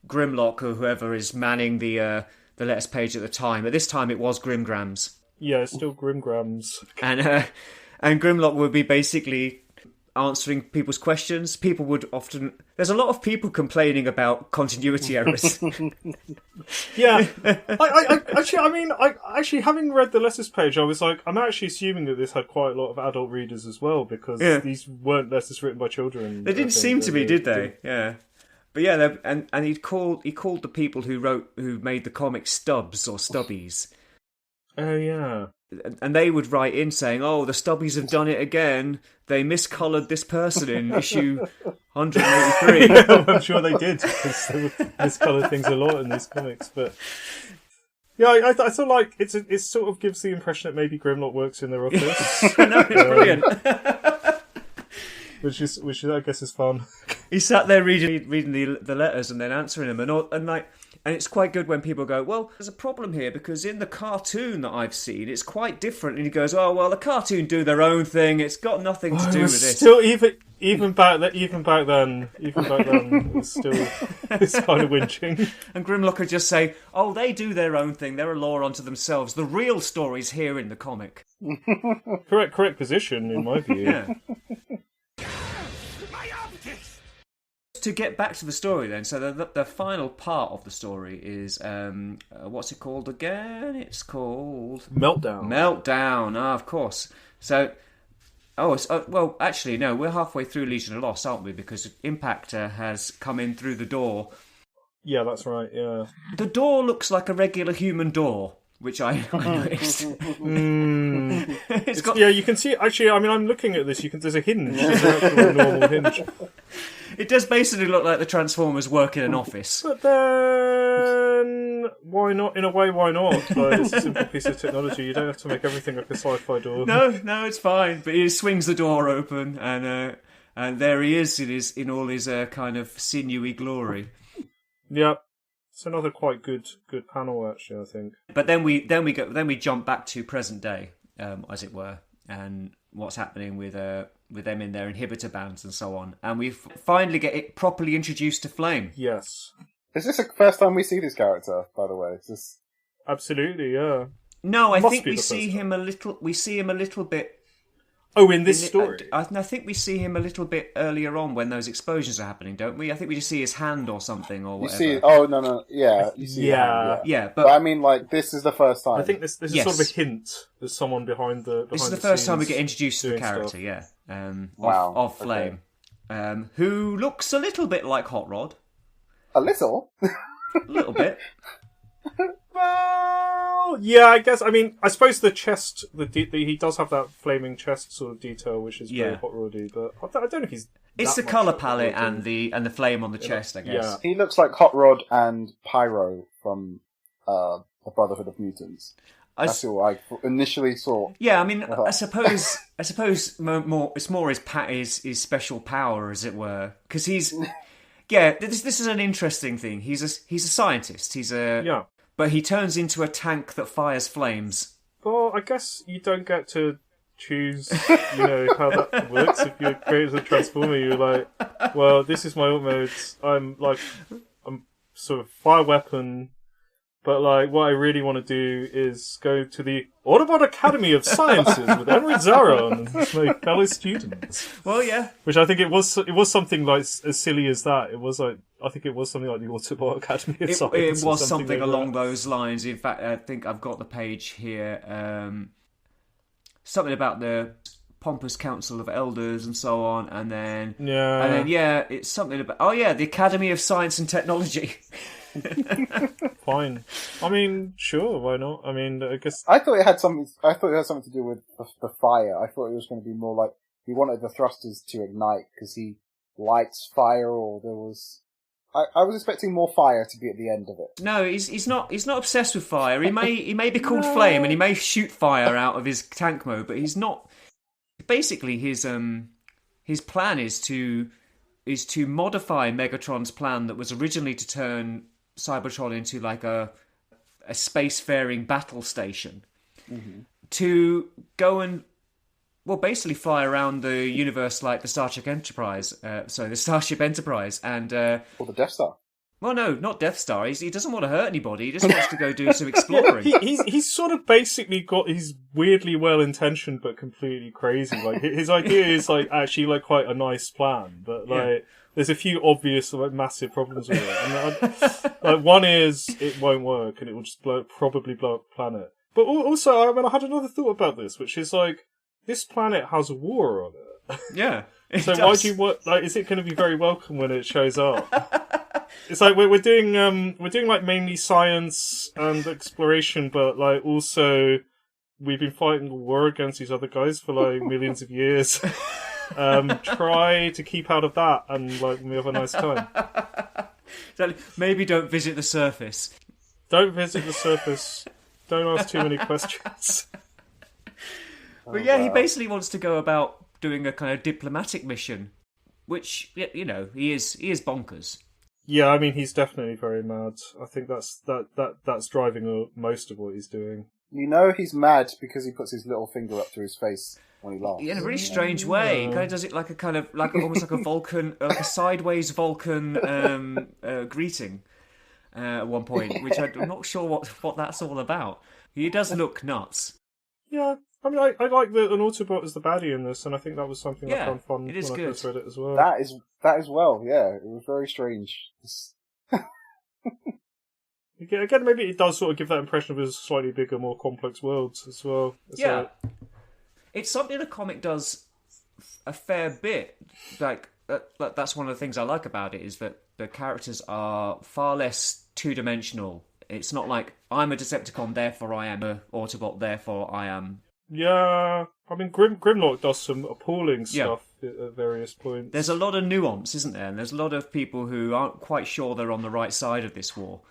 Grimlock or whoever is manning the letters page at the time. At this time, it was Grimgrams. Yeah, it's still Grimgrams. And Grimlock would be basically answering people's questions. People would often... There's a lot of people complaining about continuity errors. Yeah. I actually, having read the letters page, I was like, I'm actually assuming that this had quite a lot of adult readers as well, because these weren't letters written by children. They didn't seem to be, did they? Yeah. But yeah, and he called the people who made the comic stubs or stubbies. Oh yeah. and they would write in saying, "Oh, the Stubbies have done it again. They miscoloured this person in issue 183." Yeah, I'm sure they did, because they miscoloured things a lot in these comics. But yeah, I feel like it sort of gives the impression that maybe Grimlock works in their office. No, it's brilliant. which is I guess is fun. He sat there reading the letters and then answering them, and it's quite good when people go, "Well, there's a problem here because in the cartoon that I've seen, it's quite different." And he goes, "Oh, well, the cartoon do their own thing. It's got nothing to do with this." Still, even back then, it's still this kind of whinging. And Grimlock would just say, "Oh, they do their own thing. They're a law unto themselves. The real story's here in the comic." Correct position, in my view. Yeah. To get back to the story then, so the final part of the story is, what's it called again? It's called... Meltdown. Meltdown, of course. So, well, actually, no, we're halfway through Legion of Lost, aren't we? Because Impactor has come in through the door. Yeah, that's right, yeah. The door looks like a regular human door, which I noticed. Yeah, you can see. Actually, I mean, I'm looking at this. There's a hinge. There's an actual normal hinge. It does basically look like the Transformers work in an office. But then, why not? In a way, why not? Like, it's a simple piece of technology. You don't have to make everything like a sci-fi door. No, it's fine. But he swings the door open, and there he is in all his kind of sinewy glory. Yeah. It's another quite good panel, actually, I think. But then we jump back to present day, as it were, and what's happening with them in their inhibitor bands and so on, and we finally get it properly introduced to Flame. Yes. Is this the first time we see this character? By the way, is this... Absolutely, yeah. No, I think we see him a little. We see him a little bit. Oh, in this story? I think we see him a little bit earlier on when those explosions are happening, don't we? I think we just see his hand or something or whatever. You see... Oh, no. Yeah, you see Yeah, but I mean, like, this is the first time. I think this is sort of a hint. There's someone behind the This is the first time we get introduced to the character, stuff. of Flame, who looks a little bit like Hot Rod. A little? A little bit. Well, yeah, I guess. I mean, I suppose the chest, he does have that flaming chest sort of detail, which is very Hot Roddy. But I don't know if he's. It's the colour palette and the flame on the chest, I guess. Yeah. He looks like Hot Rod and Pyro from the Brotherhood of Mutants. That's who I initially saw. Yeah, I mean, I suppose more it's more his special power, as it were, because he's. Yeah, this is an interesting thing. He's a scientist. But he turns into a tank that fires flames. Well, I guess you don't get to choose, how that works. If you're created as a Transformer, you're like, well, this is my ult mode. I'm sort of fire weapon. But, like, what I really want to do is go to the Autobot Academy of Sciences with Emery Zaron and my fellow students. Well, yeah. Which I think it was something, like, as silly as that. It was, like, I think it was something like the Autobot Academy of Sciences. It was something like along those lines. In fact, I think I've got the page here. Something about the pompous Council of Elders and so on. And then, it's something about... Oh, yeah, the Academy of Science and Technology. Fine. I mean, sure, why not? I mean, I guess I thought it had something to do with the fire. I thought it was going to be more like he wanted the thrusters to ignite because he likes fire, or there was. I was expecting more fire to be at the end of it. No, he's not obsessed with fire. He may be called Flame, and he may shoot fire out of his tank mode, but he's not. Basically, his plan is to modify Megatron's plan that was originally to turn Cybertron into like a spacefaring battle station, to go and basically fly around the universe like the Starship Enterprise. And Or the Death Star. Well, no, not Death Star. He doesn't want to hurt anybody. He just wants to go do some exploring. He's sort of basically he's weirdly well intentioned but completely crazy. Like his idea is like actually like quite a nice plan, but like. There's a few obvious, like, massive problems with it. And one is it won't work, and it will just probably blow up the planet. But also, I mean, I had another thought about this, which is like this planet has a war on it. Yeah. So why do you want? Like, is it going to be very welcome when it shows up? It's like we're doing like mainly science and exploration, but like also we've been fighting a war against these other guys for like millions of years. Try to keep out of that, and like we have a nice time. Maybe don't visit the surface. Don't visit the surface. Don't ask too many questions. But yeah, he basically wants to go about doing a kind of diplomatic mission, which, you know, he is bonkers. Yeah, I mean, he's definitely very mad. I think that's driving most of what he's doing. You know he's mad because he puts his little finger up to his face when he laughs. In a really strange way. He kind of does it like a kind of almost like a Vulcan, like a sideways Vulcan greeting at one point, which I'm not sure what that's all about. He does look nuts. Yeah, I mean, I like that an Autobot is the baddie in this, and I think that was something I found fun when I first read it as well. That is well, yeah. It was very strange. Again, maybe it does sort of give that impression of a slightly bigger, more complex world as well. It's something the comic does a fair bit. Like that's one of the things I like about it, is that the characters are far less two-dimensional. It's not like, I'm a Decepticon, therefore I am a Autobot, therefore I am... Yeah, I mean, Grimlock does some appalling stuff at various points. There's a lot of nuance, isn't there? And there's a lot of people who aren't quite sure they're on the right side of this war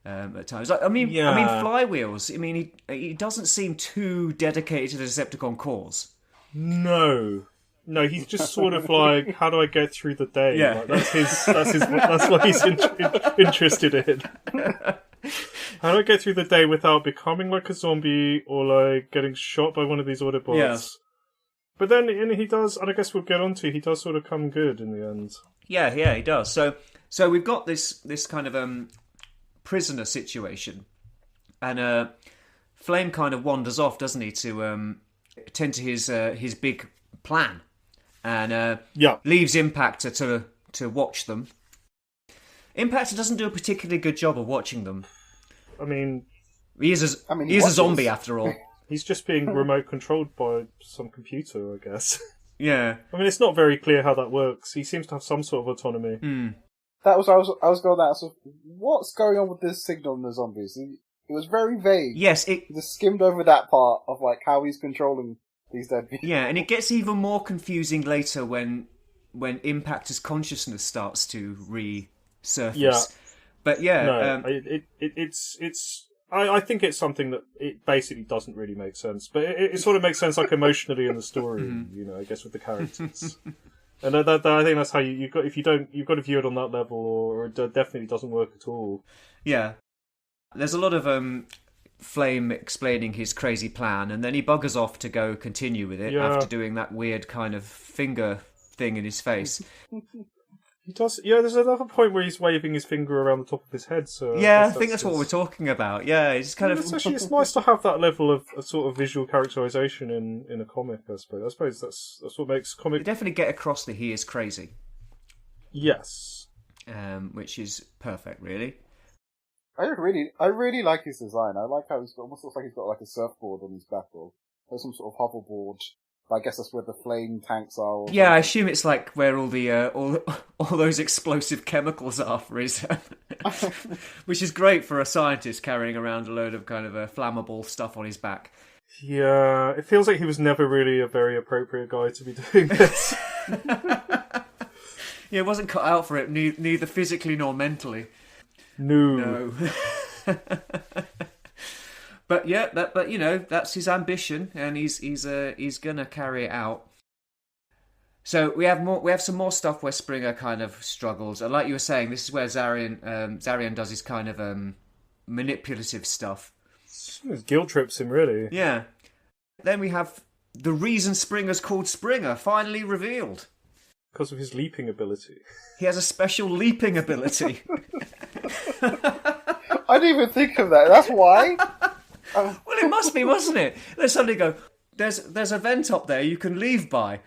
at times. I mean, Flywheels, I mean, he doesn't seem too dedicated to the Decepticon cause. No, he's just sort of like, how do I get through the day? Yeah, like, that's what he's interested in. How do I get through the day without becoming like a zombie or like getting shot by one of these Autobots? Yeah. But then he does, and I guess we'll get onto, he does sort of come good in the end. Yeah, he does. So we've got this kind of prisoner situation, and Flame kind of wanders off, doesn't he, to attend to his big plan, and leaves Impactor to watch them. Impactor doesn't do a particularly good job of watching them. I mean, he is a zombie after all. He's just being remote controlled by some computer, I guess. Yeah. I mean, it's not very clear how that works. He seems to have some sort of autonomy. Mm. I was going that. So what's going on with this signal in the zombies? It was very vague. Yes, it just skimmed over that part of like how he's controlling these dead people. Yeah, and it gets even more confusing later when Impactor's consciousness starts to resurface. Yeah. But yeah, no, it's. I think it's something that it basically doesn't really make sense, but it sort of makes sense like emotionally in the story, you know, I guess with the characters. And I think that's how you've got to view it on that level, or it definitely doesn't work at all. Yeah, there's a lot of Flame explaining his crazy plan, and then he buggers off to go continue with it after doing that weird kind of finger thing in his face. He does. Yeah, there's another point where he's waving his finger around the top of his head. So yeah, I think that's what we're talking about. Yeah, it's kind of. It's nice to have that level of sort of visual characterization in a comic. I suppose that's what makes comic. They definitely get across that he is crazy. Yes. Which is perfect, really. I really like his design. I like how almost looks like he's got like a surfboard on his back, or some sort of hoverboard. I guess that's where the flame tanks are. Yeah, I assume it's like where all the all those explosive chemicals are for his, which is great for a scientist carrying around a load of kind of flammable stuff on his back. Yeah, it feels like he was never really a very appropriate guy to be doing this. Yeah, it wasn't cut out for it, neither physically nor mentally. No. But yeah, but you know, that's his ambition, and he's gonna carry it out. So we have some more stuff where Springer kind of struggles, and like you were saying, this is where Zarian does his kind of manipulative stuff. It guilt trips him, really. Yeah. Then we have the reason Springer's called Springer finally revealed. Because of his leaping ability. He has a special leaping ability. I didn't even think of that. That's why. Well, it must be, mustn't it? They suddenly go, there's a vent up there you can leave by.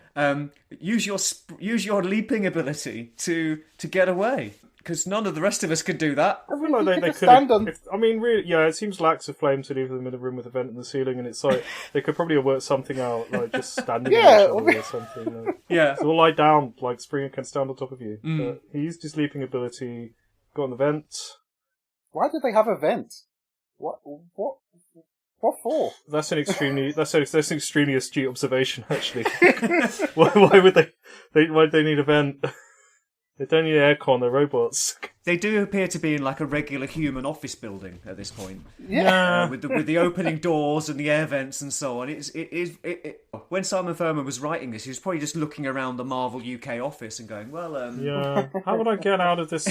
Use your leaping ability to get away, because none of the rest of us could do that. I feel like they could stand on. I mean, really, yeah, it seems lax of Flame to leave them in a room with a vent in the ceiling, and it's like they could probably have worked something out, like just standing on each other or something. Like. Yeah, so we'll lie down, like Springer can stand on top of you. But he used his leaping ability, got on the vent. Why did they have a vent? What? What for? That's an extremely that's an extremely astute observation. Actually, why would they need a vent? They don't need aircon. They're robots. They do appear to be in like a regular human office building at this point. Yeah, With the opening doors and the air vents and so on. When Simon Furman was writing this, he was probably just looking around the Marvel UK office and going, well, yeah. How would I get out of this?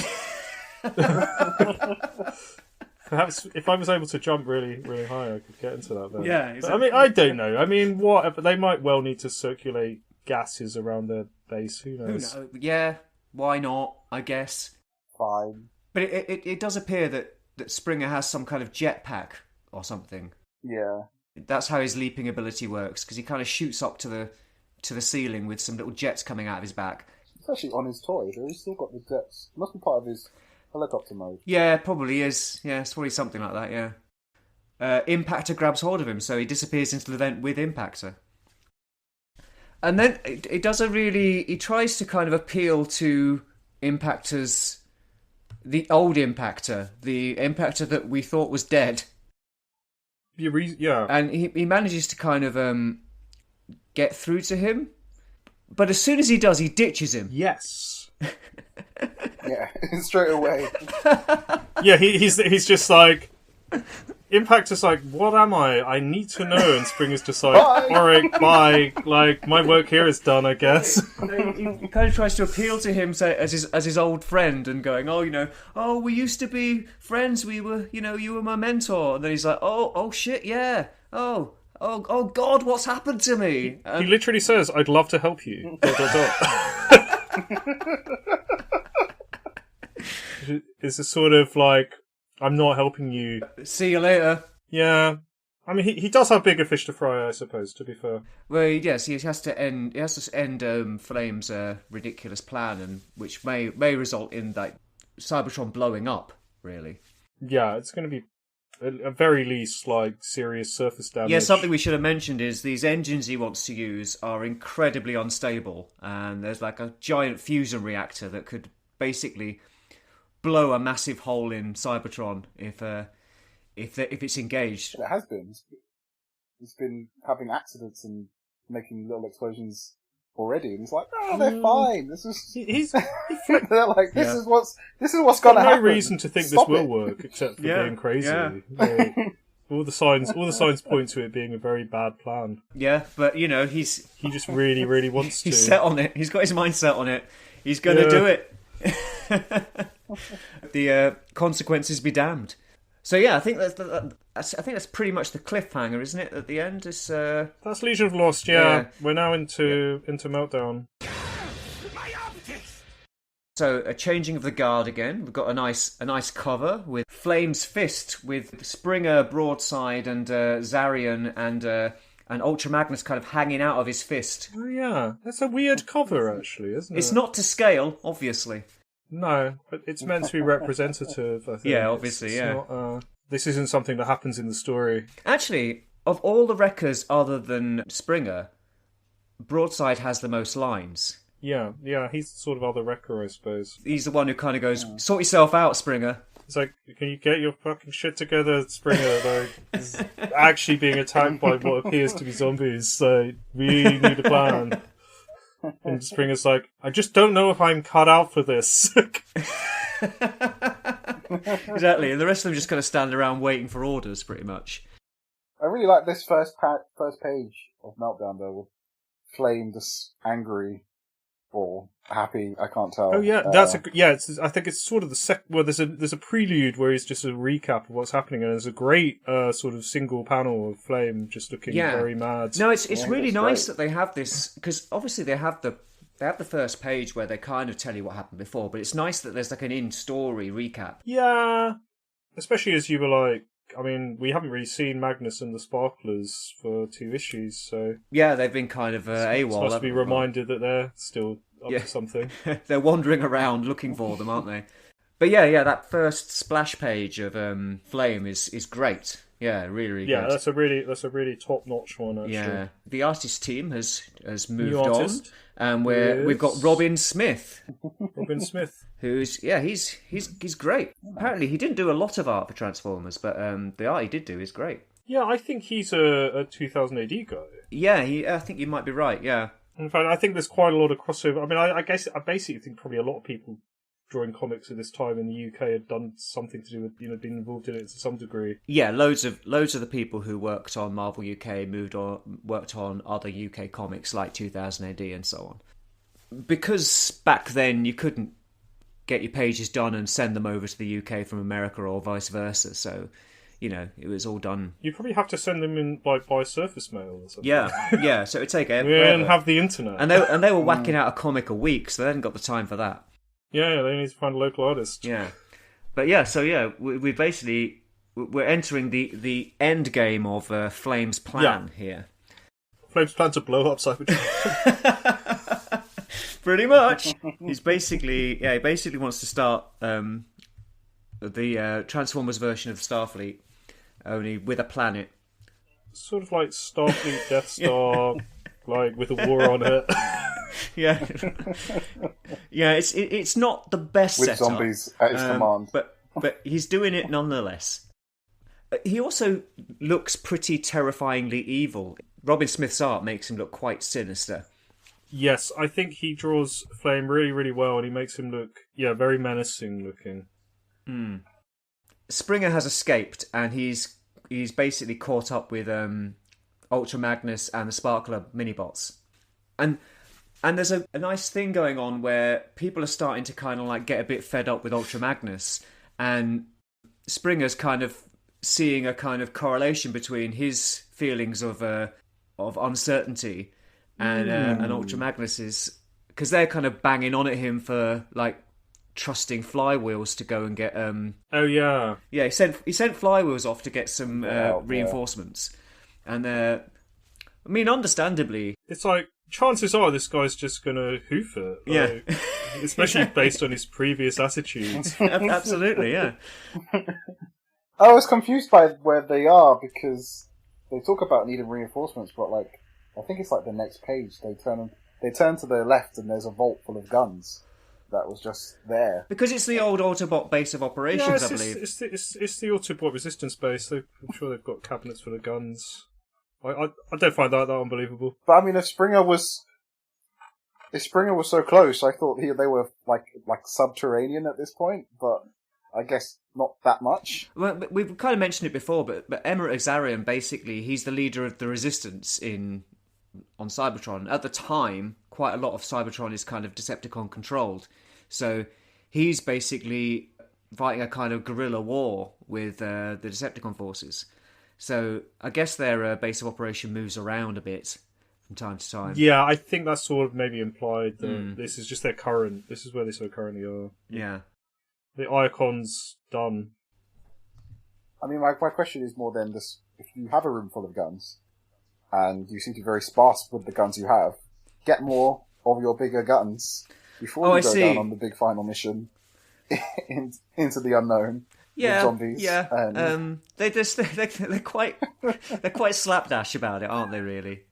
Perhaps if I was able to jump really, really high, I could get into that. Then. Yeah, exactly. I mean, I don't know. I mean, whatever. They might well need to circulate gases around their base. Who knows? Who knows? Yeah, why not? I guess. Fine. But it does appear that Springer has some kind of jetpack or something. Yeah. That's how his leaping ability works, because he kind of shoots up to the ceiling with some little jets coming out of his back. It's actually on his toy. He's still got the jets. Must be part of his helicopter mode. Yeah, probably is. Yeah, it's probably something like that, yeah. Impactor grabs hold of him, so he disappears into the vent with Impactor. And then it does he tries to kind of appeal to Impactor's, the old Impactor, the Impactor that we thought was dead. Yeah. And he manages to kind of get through to him. But as soon as he does, he ditches him. Yes. Yeah, straight away. Yeah, he's just like, Impactor's like, what am I? I need to know. And Springer's just like, alright, bye. Like, my work here is done, I guess. He kind of tries to appeal to him as his old friend and going, oh, we used to be friends. We were, you were my mentor. And then he's like, oh shit, yeah. Oh God, what's happened to me? He literally says, I'd love to help you. ... It's a sort of like, I'm not helping you. See you later. Yeah. I mean, he does have bigger fish to fry, I suppose, to be fair. Well, yes, he has to end Flame's ridiculous plan, and which may result in like Cybertron blowing up, really. Yeah, it's going to be at very least like serious surface damage. Yeah, something we should have mentioned is these engines he wants to use are incredibly unstable, and there's like a giant fusion reactor that could basically blow a massive hole in Cybertron if it's engaged. It has been. It's been having accidents and making little explosions already, and it's like, they're fine. This is. They're like, this is what's going to happen. No reason to think this will work, except for being crazy. Yeah. Like, all the signs point to it being a very bad plan. Yeah, but he just really, really wants to. He's set on it. He's got his mind set on it. He's going to do it. The consequences be damned. So yeah, I think that's pretty much the cliffhanger, isn't it? At the end, that's Legion of Lost. Yeah. We're now into Meltdown. So a changing of the guard again. We've got a nice cover with Flame's fist, with Springer broadside and Zarian and Ultra Magnus kind of hanging out of his fist. Oh yeah, that's a weird cover actually, isn't it? It's not to scale, obviously. No, but it's meant to be representative, I think. Yeah, obviously, Not, this isn't something that happens in the story. Actually, of all the wreckers other than Springer, Broadside has the most lines. Yeah, he's the sort of other wrecker, I suppose. He's the one who kind of goes, sort yourself out, Springer. It's like, can you get your fucking shit together, Springer? Like, he's actually being attacked by what appears to be zombies, so we need a plan. And Springer's like, I just don't know if I'm cut out for this. Exactly, and the rest of them just kind of stand around waiting for orders, pretty much. I really like this first page of Meltdown, though, with Flame just angry or happy. I can't tell. Oh yeah, I think it's sort of the second. Well, there's a prelude where it's just a recap of what's happening, and there's a great sort of single panel of Flame just looking very mad. No, it's really nice that they have this, because obviously they have the first page where they kind of tell you what happened before, but it's nice that there's like an in-story recap. Yeah, especially as you were like, I mean, we haven't really seen Magnus and the Sparklers for 2 issues, so... Yeah, they've been kind of AWOL. It's nice to be reminded that they're still up to something. They're wandering around looking for them, aren't they? But yeah, that first splash page of Flame is great. Yeah, really yeah, good. that's a really top-notch one, actually. Yeah, the artist team has moved on, and we've got Robin Smith. Robin Smith, who's he's great. Apparently, he didn't do a lot of art for Transformers, but the art he did do is great. Yeah, I think he's a 2000 AD guy. Yeah, I think you might be right, yeah. In fact, I think there's quite a lot of crossover. I mean, I guess I basically think probably a lot of people drawing comics at this time in the UK had done something to do with, been involved in it to some degree. Yeah, loads of the people who worked on Marvel UK worked on other UK comics like 2000 AD and so on. Because back then you couldn't get your pages done and send them over to the UK from America or vice versa, so it was all done. You probably have to send them in by surface mail or something. Yeah. So it'd take We forever. didn't have the internet, and they were whacking out a comic a week, so they hadn't got the time for that. Yeah, they need to find a local artist. Yeah, but we're entering the end game of Flame's plan here. Flame's plan to blow up Cybertron. Pretty much. He basically wants to start the Transformers version of Starfleet, only with a planet. Sort of like Starfleet, Death Star, like with a war on it. Yeah. Yeah, it's not the best with setup, zombies at his command. But he's doing it nonetheless. He also looks pretty terrifyingly evil. Robin Smith's art makes him look quite sinister. Yes, I think he draws Flame really, really well, and he makes him look, very menacing looking. Springer has escaped, and he's basically caught up with Ultra Magnus and the Sparkler minibots. And there's a nice thing going on where people are starting to kind of like get a bit fed up with Ultra Magnus, and Springer's kind of seeing a kind of correlation between his feelings of uncertainty and Ultra Magnus's, because they're kind of banging on at him for like trusting Flywheels to go and get Oh yeah, he sent Flywheels off to get some reinforcements, and understandably, it's like chances are this guy's just gonna hoof it. Like, especially based on his previous attitudes. Absolutely, yeah. I was confused by where they are, because they talk about needing reinforcements, but like I think it's like the next page. They turn to the left and there's a vault full of guns that was just there. Because it's the old Autobot base of operations, I believe. It's the Autobot resistance base. I'm sure they've got cabinets full of guns. I don't find that unbelievable. But I mean, if Springer was so close, I thought they were like subterranean at this point, but I guess not that much. Well, we've kind of mentioned it before, but Emirate Azarian, basically, he's the leader of the resistance on Cybertron. At the time, quite a lot of Cybertron is kind of Decepticon controlled, so he's basically fighting a kind of guerrilla war with the Decepticon forces. So I guess their base of operation moves around a bit from time to time. Yeah, I think that's sort of maybe implied that this is just this is where they sort of currently are. Yeah. The Iacon's done. I mean, my question is more than this: if you have a room full of guns, and you seem to be very sparse with the guns you have, get more of your bigger guns before you go down on the big final mission into the unknown. Yeah, with zombies. Yeah. And... they're quite slapdash about it, aren't they? Really,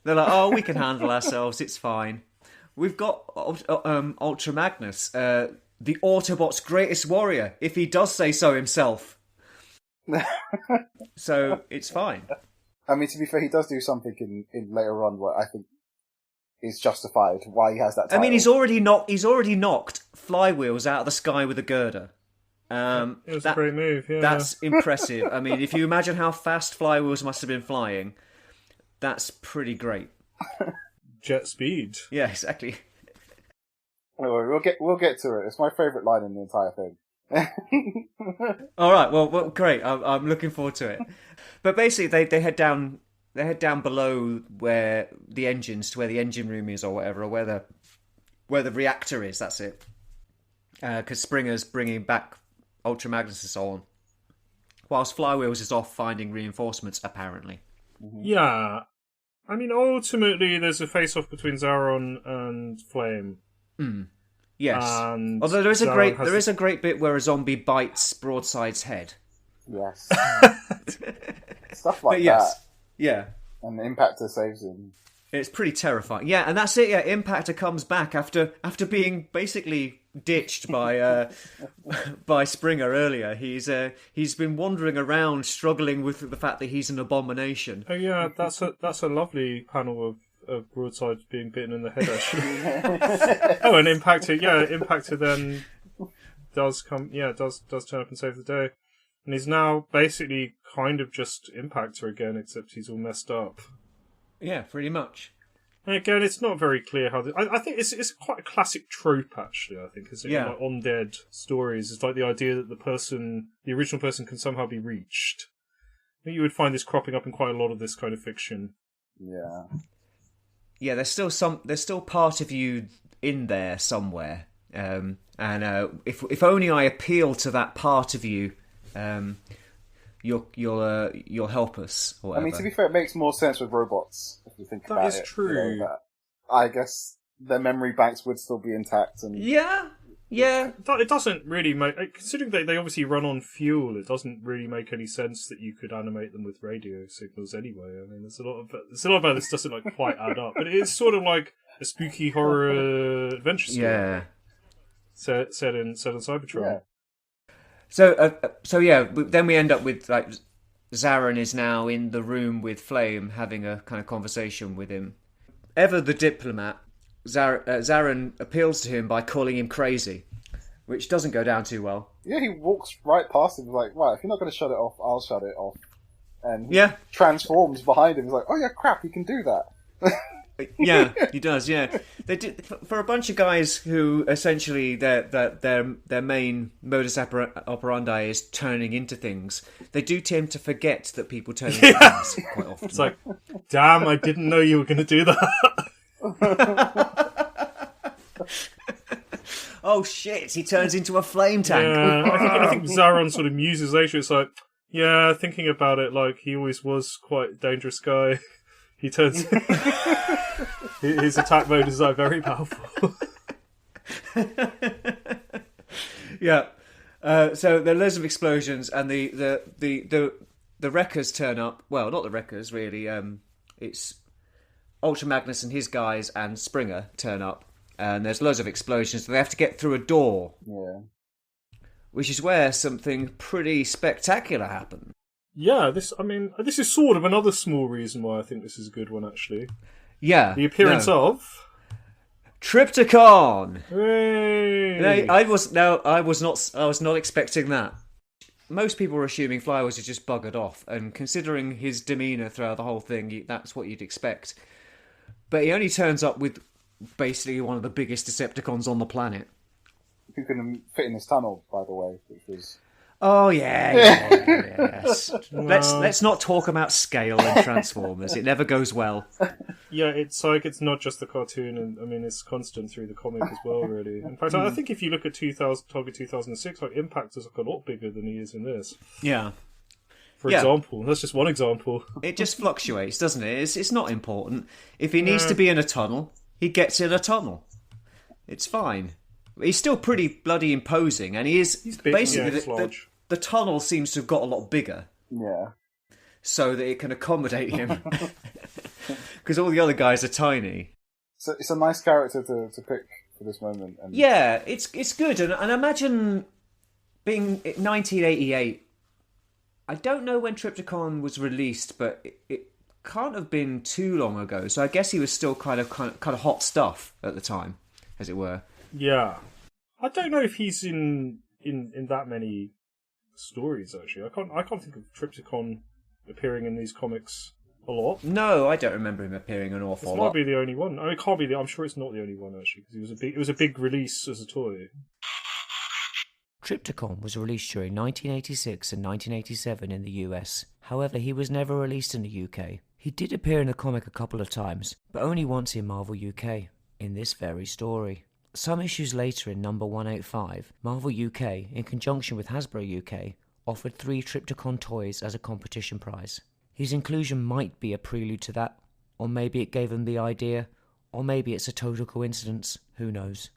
they're like, oh, we can handle ourselves. It's fine. We've got Ultra Magnus, the Autobot's greatest warrior, if he does say so himself. So it's fine. I mean, to be fair, he does do something in later on what I think is justified why he has that title. I mean, he's already knocked Flywheels out of the sky with a girder. It was a great move, yeah. That's impressive. I mean, if you imagine how fast Flywheels must have been flying, that's pretty great. Jet speed. Yeah, exactly. Anyway, we'll get to it. It's my favourite line in the entire thing. All right, well, great. I'm looking forward to it. But basically, they head down below where the engine room is, or whatever, or where the reactor is. That's it. Because Springer's bringing back Ultra Magnus and so on, whilst Flywheels is off finding reinforcements, apparently. Yeah, I mean, ultimately, there's a face-off between Zaron and Flame. Yes. And although there is a great bit where a zombie bites Broadside's head. Yes. Stuff like but yes. that. Yeah. And the Impactor saves him. It's pretty terrifying. Yeah, and that's it. Yeah, Impactor comes back after being basically ditched by by Springer earlier. He's been wandering around, struggling with the fact that he's an abomination. Oh yeah, that's a lovely panel of broadsides being bitten in the head. Actually. Oh, and Impactor then does turn up and save the day, and he's now basically kind of just Impactor again, except he's all messed up. Yeah, pretty much. And again, it's not very clear how. I think it's quite a classic trope, actually. I think, isn't it? Yeah. Like on-dead stories, it's like the idea that the original person, can somehow be reached. I think you would find this cropping up in quite a lot of this kind of fiction. Yeah. Yeah, there's still part of you in there somewhere, and if only I appeal to that part of you, you'll help us. Or whatever. I mean, to be fair, it makes more sense with robots if you think about it. That is true. You know, that I guess their memory banks would still be intact, and Yeah. It doesn't really make, considering they obviously run on fuel. It doesn't really make any sense that you could animate them with radio signals anyway. I mean, there's a lot about this doesn't like quite add up, but it's sort of like a spooky horror adventure story. Yeah. Set in Cybertron. Yeah. So yeah, then we end up with like Zaran is now in the room with Flame, having a kind of conversation with him. Ever the diplomat, Zaran appeals to him by calling him crazy, which doesn't go down too well. Yeah, he walks right past him, like, right, if you're not going to shut it off, I'll shut it off. And he Yeah. transforms behind him. He's like, oh yeah, crap, he can do that. Yeah, he does. Yeah, they did for a bunch of guys who essentially their main modus operandi is turning into things. They do tend to forget that people turn into things quite often. It's like, damn, I didn't know you were going to do that. Oh shit! He turns into a flame tank. Yeah, I think Zaran sort of muses later. It's like, yeah, thinking about it, like he always was quite a dangerous guy. He turns. His attack mode is like very powerful. Yeah. So there are loads of explosions, and the wreckers turn up. Well, not the wreckers really. It's Ultra Magnus and his guys and Springer turn up, and there's loads of explosions. So they have to get through a door. Yeah. Which is where something pretty spectacular happens. Yeah, this is sort of another small reason why I think this is a good one, actually. Yeah. The appearance of Trypticon. Hooray! I was not expecting that. Most people were assuming Flyers had just buggered off, and considering his demeanour throughout the whole thing, that's what you'd expect. But he only turns up with basically one of the biggest Decepticons on the planet. Who can fit in this tunnel, by the way, which was... Oh yes. Let's not talk about scale and Transformers. It never goes well. Yeah, it's like it's not just the cartoon, and I mean it's constant through the comic as well. Really, in fact, I think if you look at Target 2006, like Impact is like a lot bigger than he is in this. Yeah. For example, that's just one example. It just fluctuates, doesn't it? It's not important. If he needs to be in a tunnel, he gets in a tunnel. It's fine. He's still pretty bloody imposing, and he's big, basically the tunnel seems to have got a lot bigger. Yeah. So that it can accommodate him. Because all the other guys are tiny. So it's a nice character to pick for this moment. And... Yeah, it's good. And imagine being 1988. I don't know when Trypticon was released, but it can't have been too long ago. So I guess he was still kind of hot stuff at the time, as it were. Yeah. I don't know if he's in that many stories, actually. I can't think of Trypticon appearing in these comics a lot. No, I don't remember him appearing an awful lot. This might be the only one. I mean, it can't be I'm sure it's not the only one, actually, because it was a big release as a toy. Trypticon was released during 1986 and 1987 in the US. However, he was never released in the UK. He did appear in the comic a couple of times, but only once in Marvel UK, in this very story. Some issues later in number 185, Marvel UK, in conjunction with Hasbro UK, offered 3 Trypticon toys as a competition prize. His inclusion might be a prelude to that, or maybe it gave him the idea, or maybe it's a total coincidence, who knows.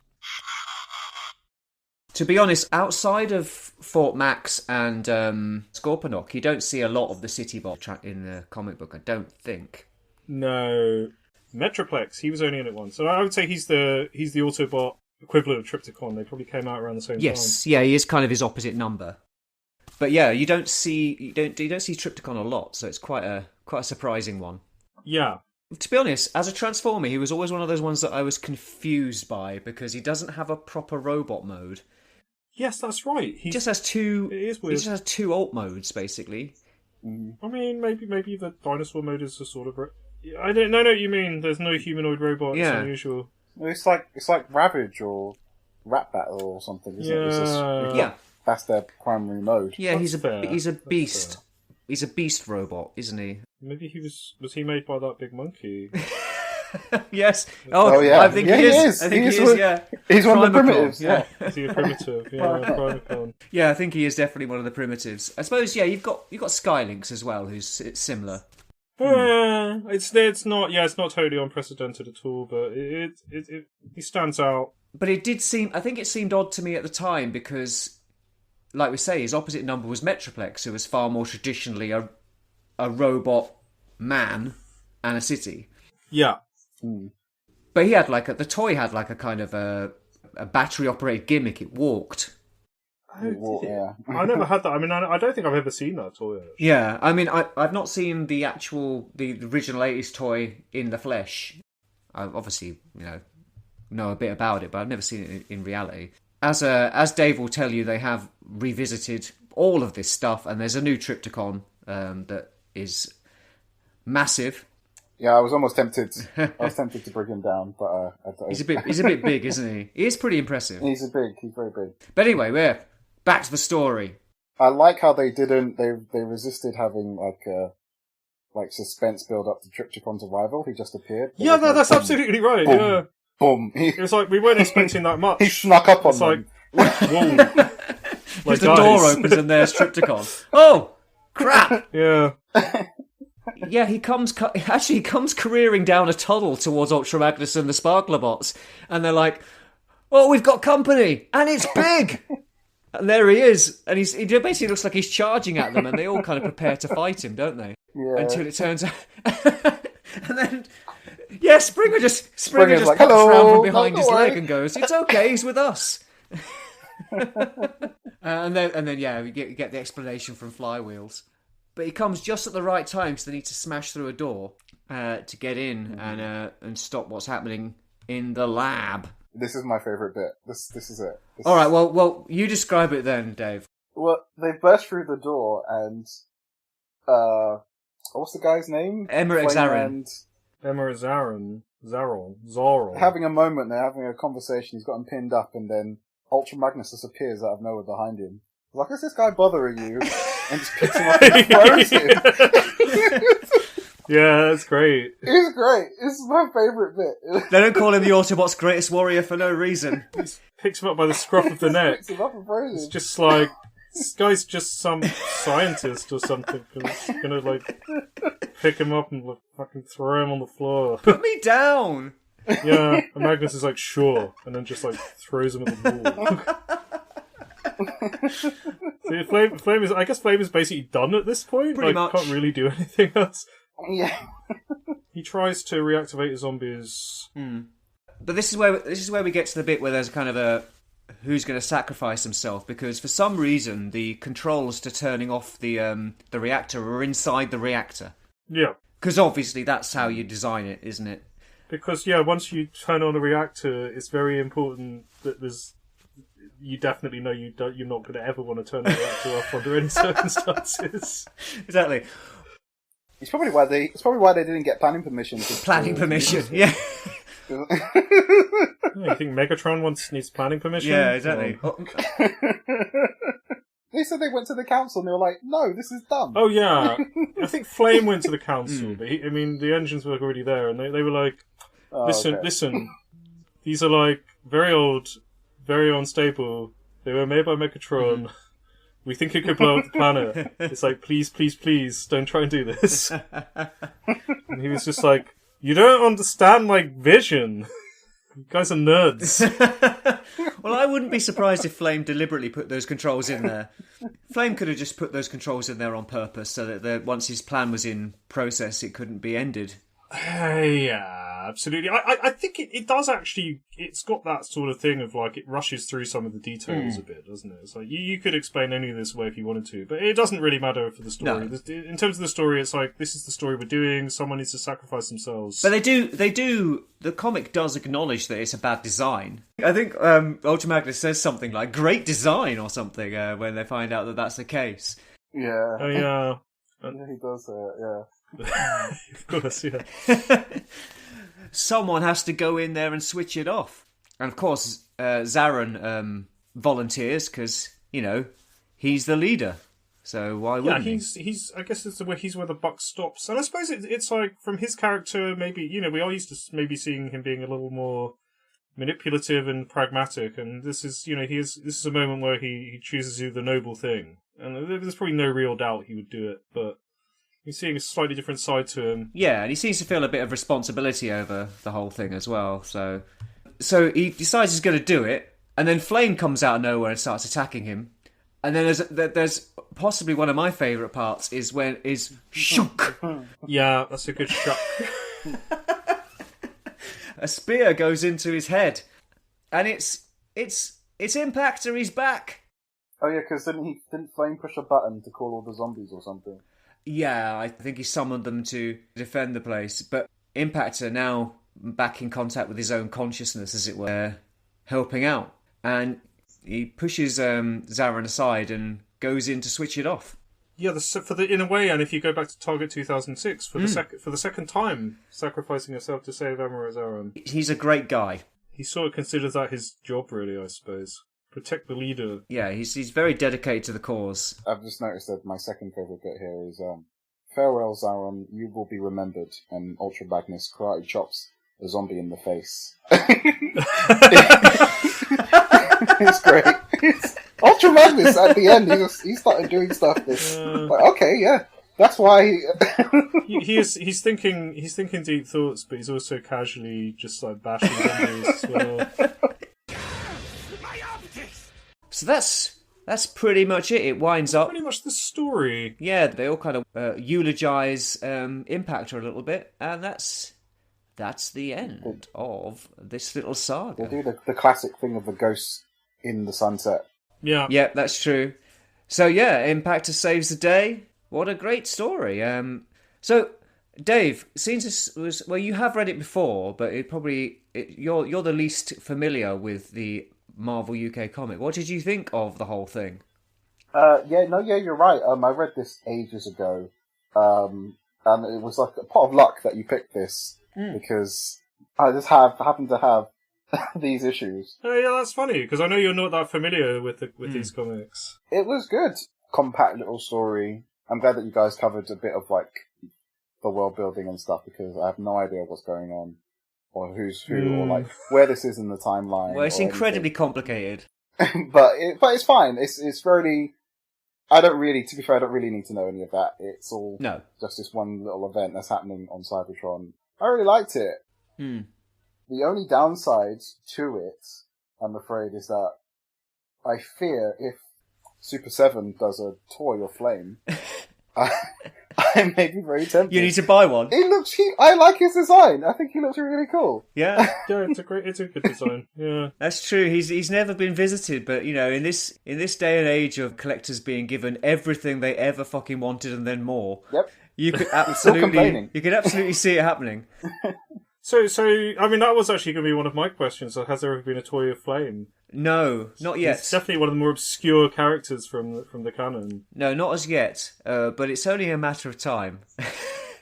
To be honest, outside of Fort Max and Scorponok, you don't see a lot of the City Bot in the comic book, I don't think. No, Metroplex, he was only in it once. So I would say he's the Autobot equivalent of Trypticon. They probably came out around the same time. Yes, yeah, he is kind of his opposite number. But yeah, you don't see Trypticon a lot, so it's quite a surprising one. Yeah. To be honest, as a Transformer, he was always one of those ones that I was confused by because he doesn't have a proper robot mode. Yes, that's right. He just has two. It is weird. He just has two alt modes, basically. I mean, maybe the dinosaur mode is a sort of. I don't know what you mean. There's no humanoid robot. Yeah. It's unusual. It's like Ravage or Rat Battle or something, isn't it? It's just, that's their primary mode. Yeah, he's a beast. Fair. He's a beast robot, isn't he? Maybe was he made by that big monkey? Yes. Oh yeah. I think he is. I think he is. Yeah. He's one of the primitives. Yeah. Is he a primitive? Yeah, Primicon. Yeah, I think he is definitely one of the primitives. I suppose. Yeah, you've got Skylinks as well, who's similar. It's not totally unprecedented at all, but he stands out. But it did seem. I think it seemed odd to me at the time because, like we say, his opposite number was Metroplex, who was far more traditionally a robot man and a city. Yeah. But he had the toy had like a kind of a battery operated gimmick. It walked. Yeah. I never had that. I mean, I don't think I've ever seen that toy. Actually. Yeah, I mean, I've not seen the original 80s toy in the flesh. I obviously, know a bit about it, but I've never seen it in reality. As Dave will tell you, they have revisited all of this stuff, and there's a new Trypticon that is massive. Yeah, I was almost tempted. I was tempted to bring him down, but he's a bit big, isn't he? He is pretty impressive. He's very big. But anyway, we're back to the story. I like how they resisted having like suspense build up to Trypticon's arrival. He just appeared. Yeah, that's absolutely right. Boom, yeah. Boom. It was like we weren't expecting that much. He snuck up on them. Whoa. Just the door opens and there's Trypticon. Oh, crap! Yeah. Yeah, he comes careering down a tunnel towards Ultra Magnus and the Sparklerbots, and they're like, "Oh, we've got company, and it's big!" And there he is, and he basically looks like he's charging at them, and they all kind of prepare to fight him, don't they? Yeah. Until it turns out... And then... Yeah, Springer just like, pops hello, around from behind his worry. leg and goes, "It's okay, he's with us." And then we get the explanation from Flywheels. But he comes just at the right time because they need to smash through a door to get in and stop what's happening in the lab. This is my favourite bit. This is it. All right, well, you describe it then, Dave. Well, they burst through the door and what's the guy's name? Emmerich Zarin. Emmerich Zaron. Having a moment, they're having a conversation. He's got him pinned up, and then Ultra Magnus just appears out of nowhere behind him. Like, is this guy bothering you? And just picks him up and throws him. Yeah, that's great. He's great. This is my favourite bit. They don't call him the Autobot's greatest warrior for no reason. He picks him up by the scruff of the neck. Picks him up and throws him. It's just like, this guy's just some scientist or something. Who's gonna pick him up and fucking throw him on the floor. Put me down. Yeah, and Magnus is like, sure, and then just throws him at the wall. So Flame is, I guess Flame is basically done at this point. Pretty much. Can't really do anything else. Yeah. He tries to reactivate the zombies. But this is where we get to the bit where there's kind of a who's going to sacrifice himself, because for some reason the controls to turning off the reactor are inside the reactor. Yeah. Because obviously that's how you design it, isn't it? Because once you turn on the reactor, it's very important that you definitely know you're not going to ever want to turn the reactor off under any circumstances. Exactly. It's probably why they didn't get planning permission. Yeah. You think Megatron needs planning permission? Yeah, exactly. They said they went to the council and they were like, "No, this is dumb." Oh yeah, I think Flame went to the council, but the engines were already there, and they were like, "Listen, these are very old, very unstable. They were made by Megatron. We think it could blow up the planet. It's like, please, please, please, don't try and do this." And he was just like, "You don't understand my vision. You guys are nerds." Well, I wouldn't be surprised if Flame deliberately put those controls in there. Flame could have just put those controls in there on purpose so that once his plan was in process, it couldn't be ended. Yeah. Yeah, absolutely. I think it does actually. It's got that sort of thing of like it rushes through some of the details a bit, doesn't it? It's like you could explain any of this away if you wanted to, but it doesn't really matter for the story. No. In terms of the story, it's like this is the story we're doing. Someone needs to sacrifice themselves. But they do. The comic does acknowledge that it's a bad design. I think Ultra Magnus says something like "great design" or something when they find out that that's the case. Yeah. Oh yeah. Yeah, he does say it, yeah. Of course, yeah. Someone has to go in there and switch it off. And of course, Zaran volunteers because, he's the leader. So why wouldn't he? He's. I guess it's he's where the buck stops. And I suppose it's like from his character, maybe we are used to maybe seeing him being a little more manipulative and pragmatic. And this is, this is a moment where he chooses to do the noble thing. And there's probably no real doubt he would do it, but you're seeing a slightly different side to him. Yeah, and he seems to feel a bit of responsibility over the whole thing as well. So he decides he's going to do it, and then Flame comes out of nowhere and starts attacking him. And then there's possibly one of my favourite parts is shunk. Yeah, that's a good shot. A spear goes into his head, and it's Impactor. He's back. Oh yeah, because didn't Flame push a button to call all the zombies or something? Yeah, I think he summoned them to defend the place. But Impactor now back in contact with his own consciousness, as it were, helping out, and he pushes Zaran aside and goes in to switch it off. Yeah, in a way, and if you go back to Target 2006 for the second time, sacrificing himself to save Amara Zaran. He's a great guy. He sort of considers that his job, really, I suppose. Protect the leader. Yeah, he's very dedicated to the cause. I've just noticed that my second favourite bit here is farewell Zaran, you will be remembered, and Ultra Magnus karate chops a zombie in the face. It's great. Ultra Magnus at the end, he started doing stuff. Okay, yeah, that's why. He's thinking deep thoughts, but he's also casually just like bashing zombies as well. So that's pretty much it. It winds up. Pretty much the story. Yeah, they all kind of eulogize Impactor a little bit, and that's the end of this little saga. They do the classic thing of the ghosts in the sunset. Yeah. Yeah, that's true. So yeah, Impactor saves the day. What a great story. So Dave, since this was you have read it before, but you're the least familiar with the Marvel UK comic. What did you think of the whole thing? You're right. I read this ages ago, and it was like a pot of luck that you picked this because I just happened to have these issues. Oh yeah, that's funny because I know you're not that familiar with these comics. It was good, compact little story. I'm glad that you guys covered a bit of like the world building and stuff because I have no idea what's going on. Or who's who, or like where this is in the timeline. Well, it's incredibly complicated, but it's fine. It's really. To be fair, I don't really need to know any of that. It's all just this one little event that's happening on Cybertron. I really liked it. The only downside to it, I'm afraid, is that I fear if Super 7 does a toy of Flame, I may be very tempted. You need to buy one. I like his design. I think he looks really cool. Yeah. Yeah, it's a good design. Yeah. That's true. He's never been visited, but in this day and age of collectors being given everything they ever fucking wanted and then more. Yep. You could absolutely see it happening. So I mean that was actually going to be one of my questions. So has there ever been a toy of Flame? No, not yet. It's definitely one of the more obscure characters from the canon. No, not as yet. But it's only a matter of time.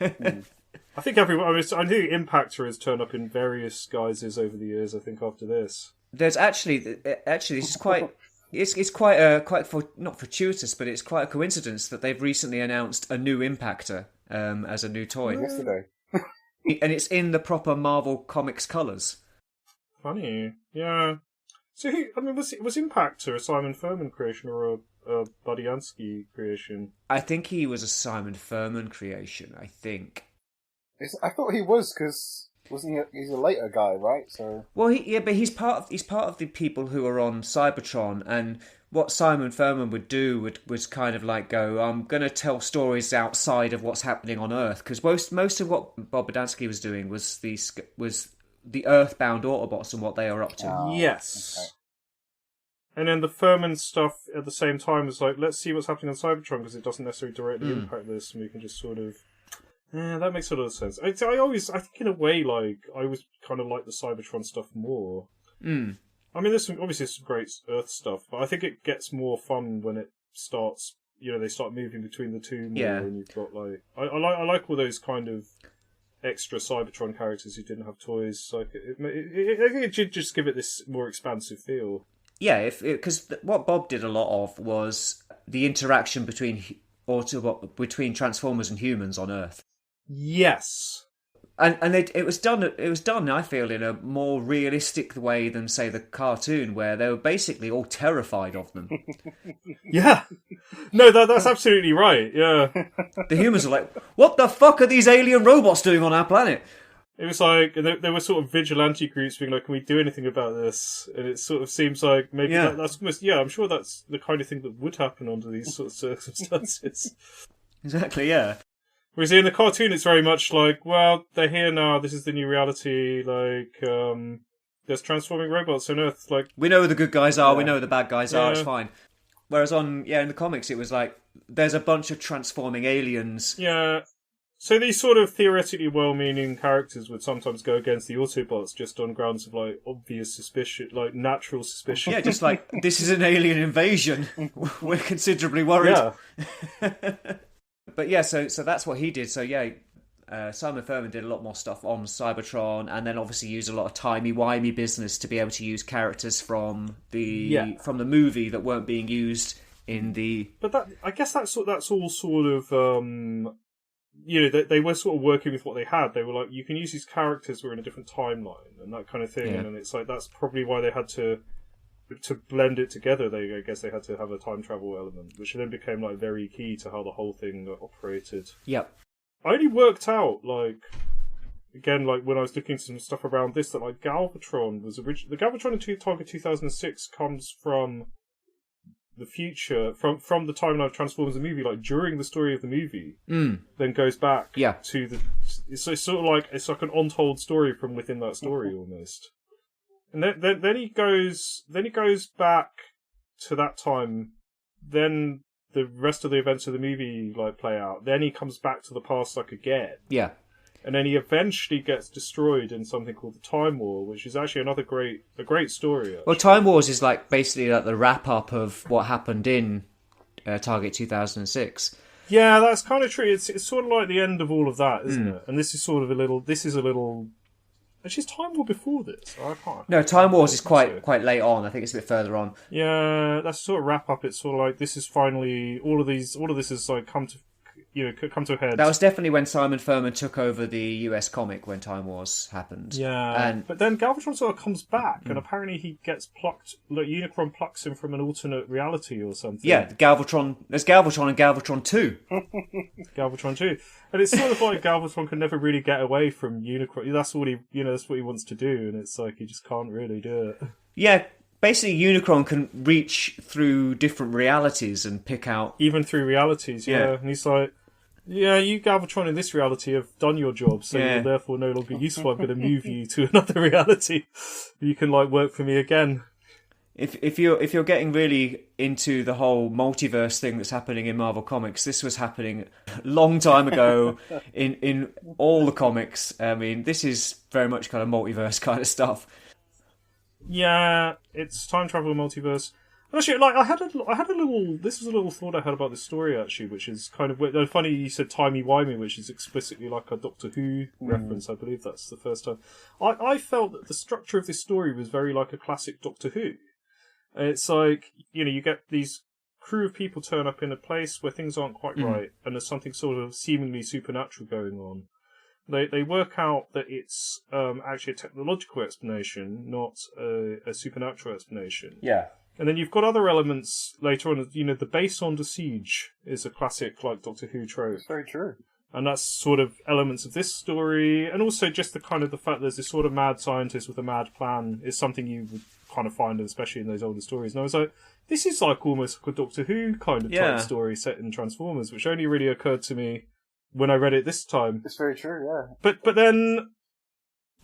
I think everyone. I think Impactor has turned up in various guises over the years. I think after this, there's actually this is quite. It's quite not fortuitous, but it's quite a coincidence that they've recently announced a new Impactor as a new toy. Yesterday. And it's in the proper Marvel Comics colours. Funny, yeah. So, was Impactor a Simon Furman creation or a Buddy Ansky creation? I think he was a Simon Furman creation, I think. I thought he was, because Wasn't he? He's a later guy, right? So. Well, but he's part of the people who are on Cybertron, and what Simon Furman would do was kind of like go, I'm going to tell stories outside of what's happening on Earth, because most of what Bob Badansky was doing was the Earthbound Autobots and what they are up to. Oh, yes. Okay. And then the Thurman stuff at the same time was like, let's see what's happening on Cybertron, because it doesn't necessarily directly impact this, and we can just sort of... Yeah, that makes a lot of sense. I think in a way, like, I always kind of like the Cybertron stuff more. Mm. I mean, there's obviously some great Earth stuff, but I think it gets more fun when it starts, they start moving between the two more, and you've got, like... I like all those kind of extra Cybertron characters who didn't have toys. Like, it should just give it this more expansive feel. Yeah, because what Bob did a lot of was the interaction between Transformers and humans on Earth. Yes, and it was done. I feel in a more realistic way than say the cartoon, where they were basically all terrified of them. Yeah, no, that's absolutely right. Yeah, the humans are like, "What the fuck are these alien robots doing on our planet?" It was like there were sort of vigilante groups being like, "Can we do anything about this?" And it sort of seems like maybe that's almost I'm sure that's the kind of thing that would happen under these sort of circumstances. Exactly, yeah. Whereas in the cartoon, it's very much like, well, they're here now. This is the new reality. Like, there's transforming robots on Earth. Like, we know who the good guys are. We know who the bad guys are. It's fine. Whereas in the comics, it was like there's a bunch of transforming aliens. Yeah. So these sort of theoretically well-meaning characters would sometimes go against the Autobots just on grounds of, like, obvious suspicion, like, natural suspicion. Yeah, just like, this is an alien invasion. We're considerably worried. Yeah. But yeah, so that's what he did. So yeah, Simon Furman did a lot more stuff on Cybertron, and then obviously used a lot of timey-wimey business to be able to use characters from the movie that weren't being used in the... But I guess that's all sort of... they were sort of working with what they had. They were like, you can use these characters who are in a different timeline and that kind of thing. Yeah. And it's like, that's probably why they had to blend it together. I guess they had to have a time travel element, which then became like very key to how the whole thing operated. Yep. I only worked out, like, again, like when I was looking at some stuff around this, that like Galvatron was the Galvatron in Target 2006 comes from the future, from the timeline of Transformers the movie, like during the story of the movie, then goes back to the... So it's sort of like, it's like an untold story from within that story almost. And then he goes back to that time, then the rest of the events of the movie like play out, then he comes back to the past like again. Yeah. And then he eventually gets destroyed in something called the Time War, which is actually a great story. Actually. Well, Time Wars is like basically like the wrap up of what happened in Target 2006. Yeah, that's kind of true. It's sort of like the end of all of that, isn't it? And this is sort of a little. Actually, is Time War before this? I can't. No, Time Wars is quite late on. I think it's a bit further on. Yeah, that's sort of wrap up. It's sort of like this is finally all of this has like come to a head. That was definitely when Simon Furman took over the US comic when Time Wars happened. Yeah, but then Galvatron sort of comes back, and apparently he gets plucked. Like Unicron plucks him from an alternate reality or something. Yeah, Galvatron. There's Galvatron and Galvatron 2. Galvatron 2, and it's sort of like Galvatron can never really get away from Unicron. That's what he wants to do, and it's like he just can't really do it. Yeah. Basically, Unicron can reach through different realities and pick out... Even through realities, yeah. And he's like, yeah, you Galvatron in this reality have done your job, so you're therefore no longer useful. I'm going to move you to another reality. You can, like, work for me again. If you're getting really into the whole multiverse thing that's happening in Marvel Comics, this was happening a long time ago in all the comics. I mean, this is very much kind of multiverse kind of stuff. Yeah, it's time travel multiverse. Actually, like I had a little. This was a little thought I had about this story actually, which is kind of funny. You said timey-wimey, which is explicitly like a Doctor Who reference. I believe that's the first time. I felt that the structure of this story was very like a classic Doctor Who. It's like you get these crew of people turn up in a place where things aren't quite right, and there's something sort of seemingly supernatural going on. They work out that it's actually a technological explanation, not a supernatural explanation. Yeah. And then you've got other elements later on. The base under siege is a classic like Doctor Who trope. It's very true. And that's sort of elements of this story, and also just the kind of the fact there's this sort of mad scientist with a mad plan is something you would kind of find, especially in those older stories. And I was like, this is like almost like a Doctor Who kind of type story set in Transformers, which only really occurred to me when I read it this time. It's very true, yeah. But then,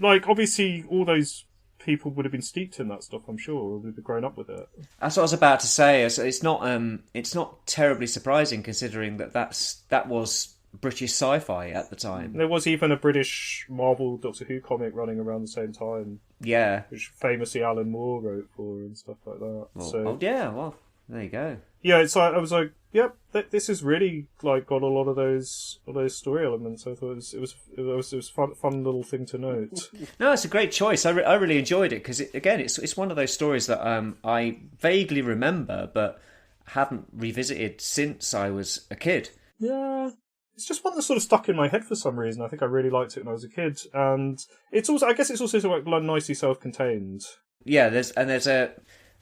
like, obviously all those people would have been steeped in that stuff, I'm sure, or would have grown up with it. That's what I was about to say. It's not terribly surprising considering that was British sci-fi at the time. There was even a British Marvel Doctor Who comic running around the same time. Yeah. Which famously Alan Moore wrote for and stuff like that. Well, there you go. Yeah, it's like, I was like, yep, this is really like got a lot of those story elements. I thought it was a fun little thing to note. No, it's a great choice. I really enjoyed it because it's one of those stories that I vaguely remember but haven't revisited since I was a kid. Yeah. It's just one that sort of stuck in my head for some reason. I think I really liked it when I was a kid, and I guess it's also sort of like nicely self-contained. Yeah, there's a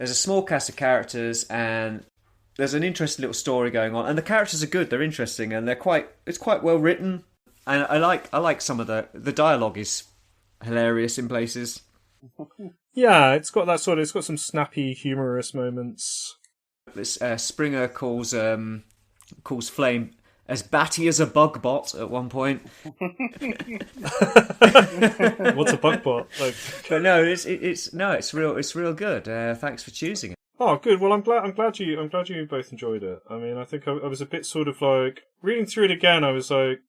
small cast of characters, and there's an interesting little story going on, and the characters are good. They're interesting, and it's quite well written, and I like some of the dialogue is hilarious in places. Yeah, it's got some snappy, humorous moments. This Springer calls Flame as batty as a bug bot at one point. What's a bug bot? Like, but no, it's real good. Thanks for choosing it. Oh, good. Well, I'm glad you both enjoyed it. I mean, I think I was a bit sort of like reading through it again. I was like,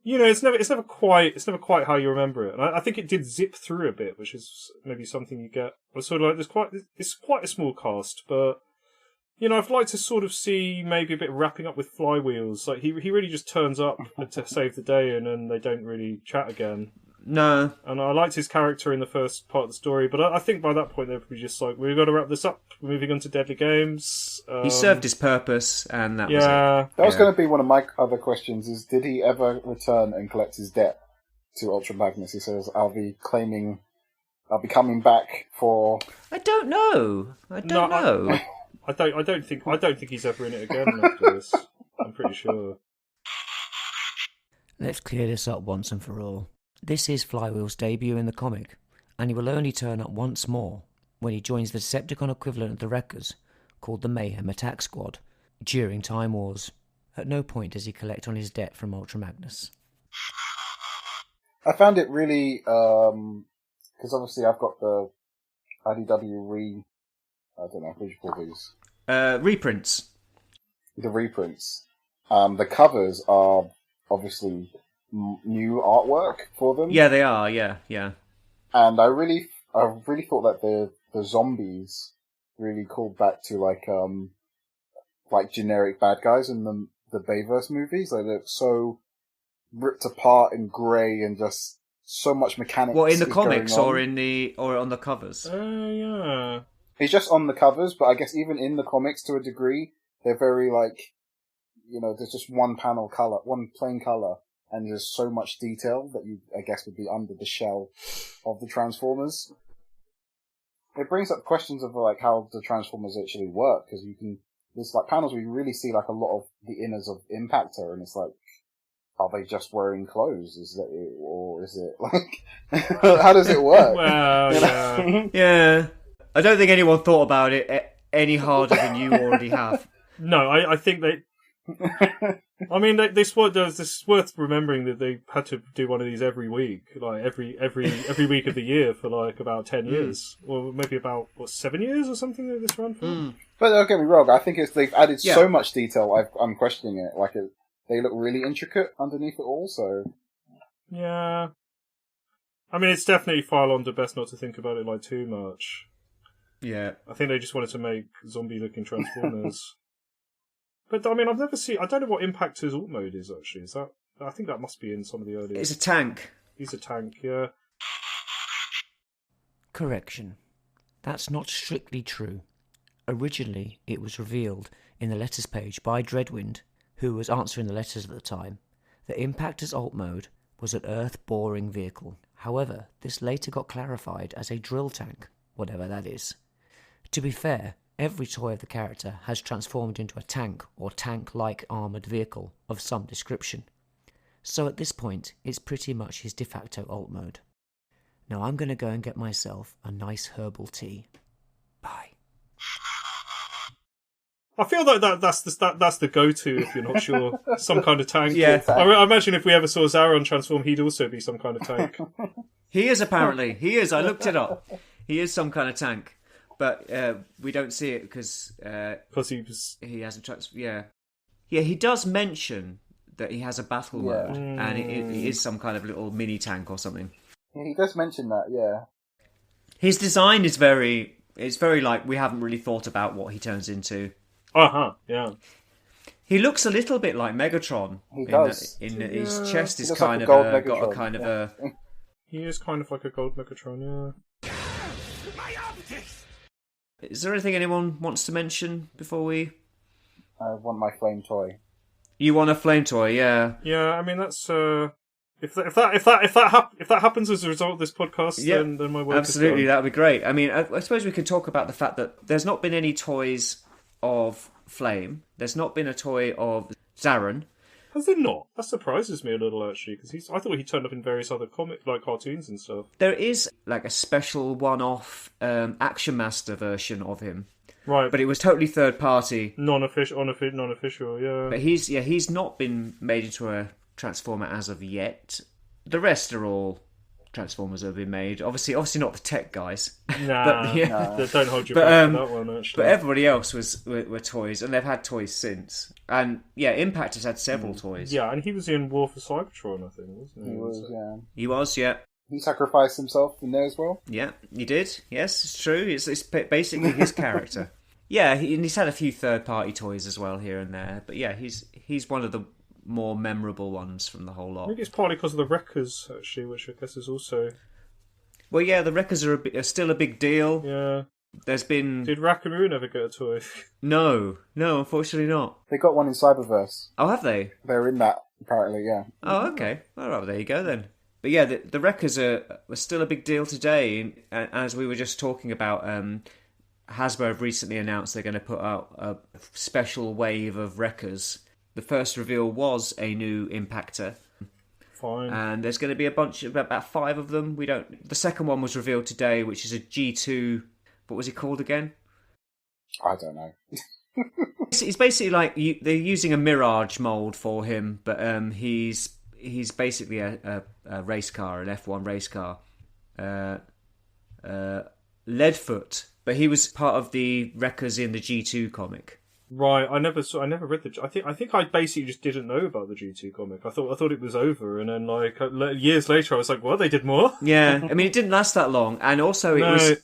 it's never quite how you remember it. And I think it did zip through a bit, which is maybe something you get. I was sort of like, it's quite a small cast, but. I'd like to sort of see maybe a bit of wrapping up with Flywheels. Like, he really just turns up to save the day and then they don't really chat again. No. And I liked his character in the first part of the story, but I think by that point they'd be just like, we've got to wrap this up. We're moving on to Deadly Games. He served his purpose, and that was it. That was going to be one of my other questions, is did he ever return and collect his debt to Ultra Magnus? He says, I'll be coming back for... I don't know. I don't think he's ever in it again after this. I'm pretty sure. Let's clear this up once and for all. This is Flywheel's debut in the comic, and he will only turn up once more when he joins the Decepticon equivalent of the Wreckers, called the Mayhem Attack Squad, during Time Wars. At no point does he collect on his debt from Ultra Magnus. I found it really, because obviously I've got the IDW I don't know, what do you call these? Reprints. The reprints. The covers are obviously new artwork for them. Yeah, they are. Yeah. And I really thought that the zombies really called back to like generic bad guys in the Bayverse movies. They look so ripped apart and grey and just so much mechanics. What, in the comics or on the covers? Yeah. It's just on the covers, but I guess even in the comics to a degree, they're very there's just one plain colour, and there's so much detail that I guess would be under the shell of the Transformers. It brings up questions of how the Transformers actually work, because there's panels where you really see a lot of the inners of Impactor, and it's like, are they just wearing clothes? Is that it, or is it how does it work? Well, yeah. Yeah. I don't think anyone thought about it any harder than you already have. No, I think they... I mean, this is worth remembering that they had to do one of these every week, every week of the year for about 10 years, or maybe about 7 years or something that this run for. But don't get me wrong, I think they've added so much detail. I'm questioning it. They look really intricate underneath it all. So yeah, I mean, it's definitely file on to best not to think about it too much. Yeah, I think they just wanted to make zombie-looking Transformers. But I mean, I don't know what Impactor's alt mode is actually. I think that must be in some of the earlier. It's a tank. He's a tank, yeah. Correction. That's not strictly true. Originally, it was revealed in the letters page by Dreadwind, who was answering the letters at the time, that Impactor's alt mode was an earth-boring vehicle. However, this later got clarified as a drill tank, whatever that is. To be fair, every toy of the character has transformed into a tank or tank-like armoured vehicle of some description. So at this point, it's pretty much his de facto alt mode. Now I'm going to go and get myself a nice herbal tea. Bye. I feel like that's the go-to if you're not sure. Some kind of tank. Yeah. I imagine if we ever saw Zaron transform, he'd also be some kind of tank. He is apparently. He is. I looked it up. He is some kind of tank, but we don't see it because he hasn't. Yeah. He does mention that he has a battle mode, and it is some kind of little mini tank or something. He does mention that. Yeah. His design is very. It's very like we haven't really thought about what he turns into. Yeah. He looks a little bit like Megatron. He does. His chest is looks kind like of a gold got a Megatron, kind of a. He is kind of like a gold Megatron, yeah. Is there anything anyone wants to mention before we? I want my flame toy. You want a flame toy, yeah? Yeah, I mean that's if that happens as a result of this podcast, then my work absolutely, is done. that would be great. I mean, I suppose we can talk about the fact that there's not been any toys of Flame. There's not been a toy of Zaron. Has there not? That surprises me a little, actually, because I thought he turned up in various other cartoons and stuff. There is like a special one-off Action Master version of him, right? But it was totally third party, non-official, yeah. But he's not been made into a Transformer as of yet. The rest are all Transformers that have been made. Obviously not the tech guys. Nah, don't hold your breath for that one, actually. But everybody else were toys, and they've had toys since. And Impact has had several toys. Yeah, and he was in War for Cybertron, I think, wasn't he? He was, yeah. He was, yeah. He sacrificed himself in there as well. Yeah, he did. Yes, it's true. It's basically his character. Yeah, he's had a few third-party toys as well here and there. But yeah, he's one of the more memorable ones from the whole lot. I think it's partly because of the Wreckers, actually, which I guess is also... Well, yeah, the Wreckers are still a big deal. Yeah. There's been... Did Rackaroo ever get a toy? No, unfortunately not. They got one in Cyberverse. Oh, have they? They're in that, apparently, yeah. Oh, okay. All right, well, there you go then. But yeah, the Wreckers are still a big deal today. And as we were just talking about, Hasbro have recently announced they're going to put out a special wave of Wreckers. The first reveal was a new Impactor. Fine. And there's going to be a bunch of about 5 of them. The second one was revealed today, which is a G2. What was he called again? I don't know. It's basically like they're using a Mirage mold for him, but he's basically a race car, an F1 race car. Leadfoot, but he was part of the Wreckers in the G2 comic. Right, I never read the. I think I basically just didn't know about the G2 comic. I thought it was over, and then years later, I was like, "What? They did more?" Yeah, I mean, it didn't last that long, and also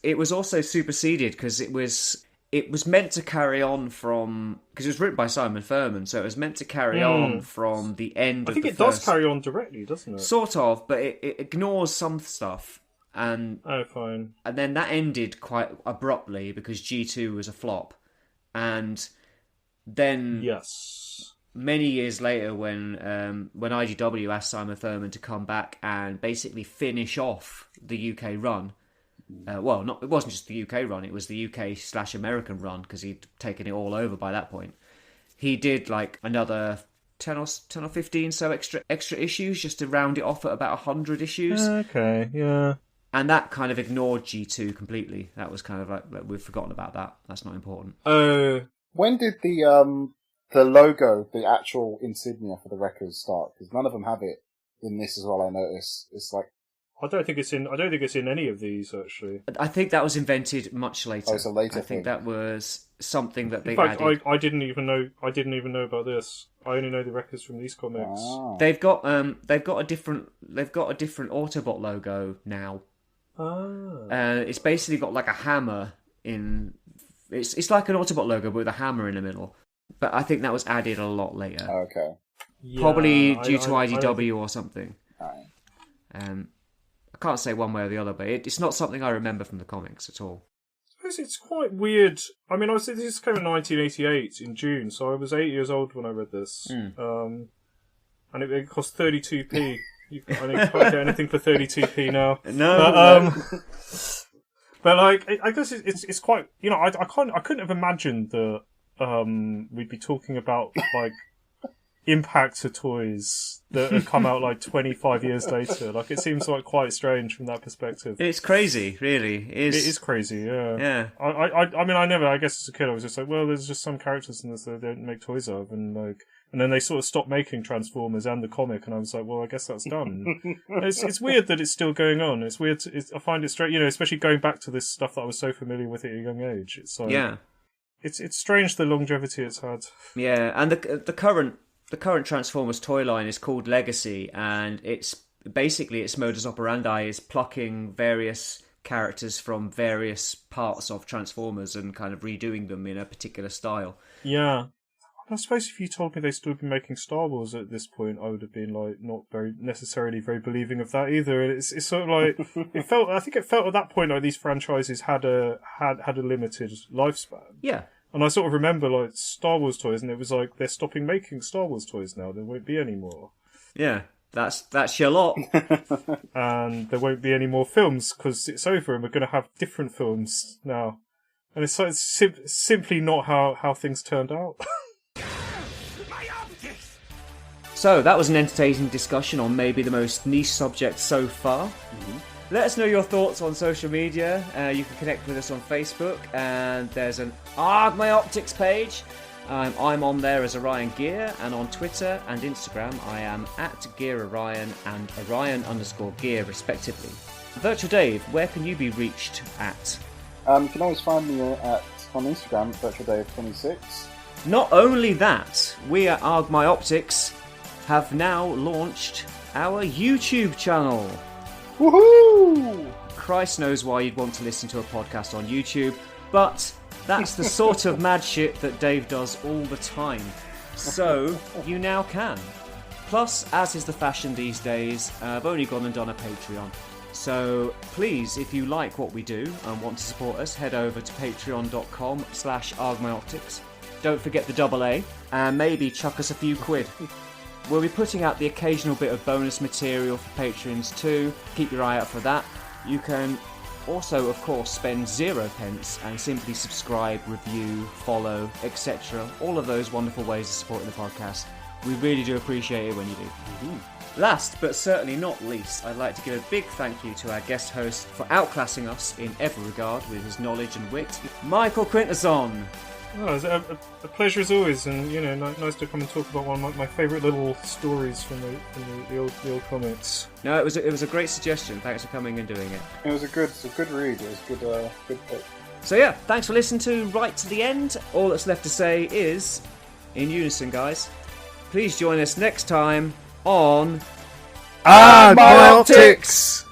it was also superseded because it was meant to carry on from because it was written by Simon Furman, so it was meant to carry on from the end. I think it does carry on directly, doesn't it? Sort of, but it ignores some stuff, and fine. And then that ended quite abruptly because G2 was a flop, and then many years later, when IDW asked Simon Furman to come back and basically finish off the UK run, it wasn't just the UK run; it was the UK/American run because he'd taken it all over by that point. He did like another 10 or 15 so extra issues just to round it off at about 100 issues. Okay, yeah. And that kind of ignored G2 completely. That was kind of like we've forgotten about that. That's not important. When did the logo, the actual insignia for the Wreckers start? Because none of them have it in this as well. I noticed it's like I don't think it's in any of these actually. I think that was invented much later. Oh, it's a later thing. I think that was something that they in fact, added. I didn't even know about this. I only know the Wreckers from these comics. Ah. They've got a different Autobot logo now. It's basically got like a hammer in. It's like an Autobot logo, but with a hammer in the middle. But I think that was added a lot later. Okay. Yeah, Probably due to IDW or something. Right. I can't say one way or the other, but it's not something I remember from the comics at all. I suppose it's quite weird. I mean, this came in 1988 in June, so I was 8 years old when I read this. And it cost 32p. I think you can't get anything for 32p now. No. But I guess it's quite. I couldn't have imagined that we'd be talking about like impactor toys that have come out like 25 years later. Like, it seems like quite strange from that perspective. It's crazy, really. It is crazy, yeah. Yeah. I mean, I guess as a kid I was just like, well, there's just some characters in this that they don't make toys of, and then they sort of stopped making Transformers and the comic, and I was like, well, I guess that's done. It's weird that it's still going on. It's weird. I find it strange, especially going back to this stuff that I was so familiar with at a young age. It's like, yeah. It's strange the longevity it's had. Yeah, and the current Transformers toy line is called Legacy, and it's basically its modus operandi is plucking various characters from various parts of Transformers and kind of redoing them in a particular style. Yeah. I suppose if you told me they still been making Star Wars at this point, I would have been like not very necessarily very believing of that either. It's sort of like I think it felt at that point like these franchises had a limited lifespan. Yeah. And I sort of remember like Star Wars toys, and it was like they're stopping making Star Wars toys now. There won't be any more. Yeah, that's your lot. And there won't be any more films because it's over, and we're going to have different films now. And it's like simply not how things turned out. So that was an entertaining discussion on maybe the most niche subject so far. Mm-hmm. Let us know your thoughts on social media. You can connect with us on Facebook, and there's an AARGH My Optics page. I'm on there as Orion Ghia, and on Twitter and Instagram I am at GearOrion and Orion_Ghia respectively. Virtual Dave, where can you be reached at? You can always find me on Instagram, VirtualDave26. Not only that, we at AARGH My Optics have now launched our YouTube channel. Woohoo! Christ knows why you'd want to listen to a podcast on YouTube, but that's the sort of mad shit that Dave does all the time. So, you now can. Plus, as is the fashion these days, I've only gone and done a Patreon. So, please, if you like what we do and want to support us, head over to patreon.com/AARGHMyOptics. Don't forget the AA, and maybe chuck us a few quid. We'll be putting out the occasional bit of bonus material for patrons too. Keep your eye out for that. You can also, of course, spend 0 pence and simply subscribe, review, follow, etc. All of those wonderful ways of supporting the podcast. We really do appreciate it when you do. Mm-hmm. Last, but certainly not least, I'd like to give a big thank you to our guest host for outclassing us in every regard with his knowledge and wit, Michael Quintesson. Oh, it's a pleasure as always, and nice to come and talk about one of my favourite little stories from the old comics. No, it was a great suggestion. Thanks for coming and doing it. It was a good read. It was good pick. So yeah, thanks for listening to right to the end. All that's left to say is, in unison, guys, please join us next time on AARGH My Optics.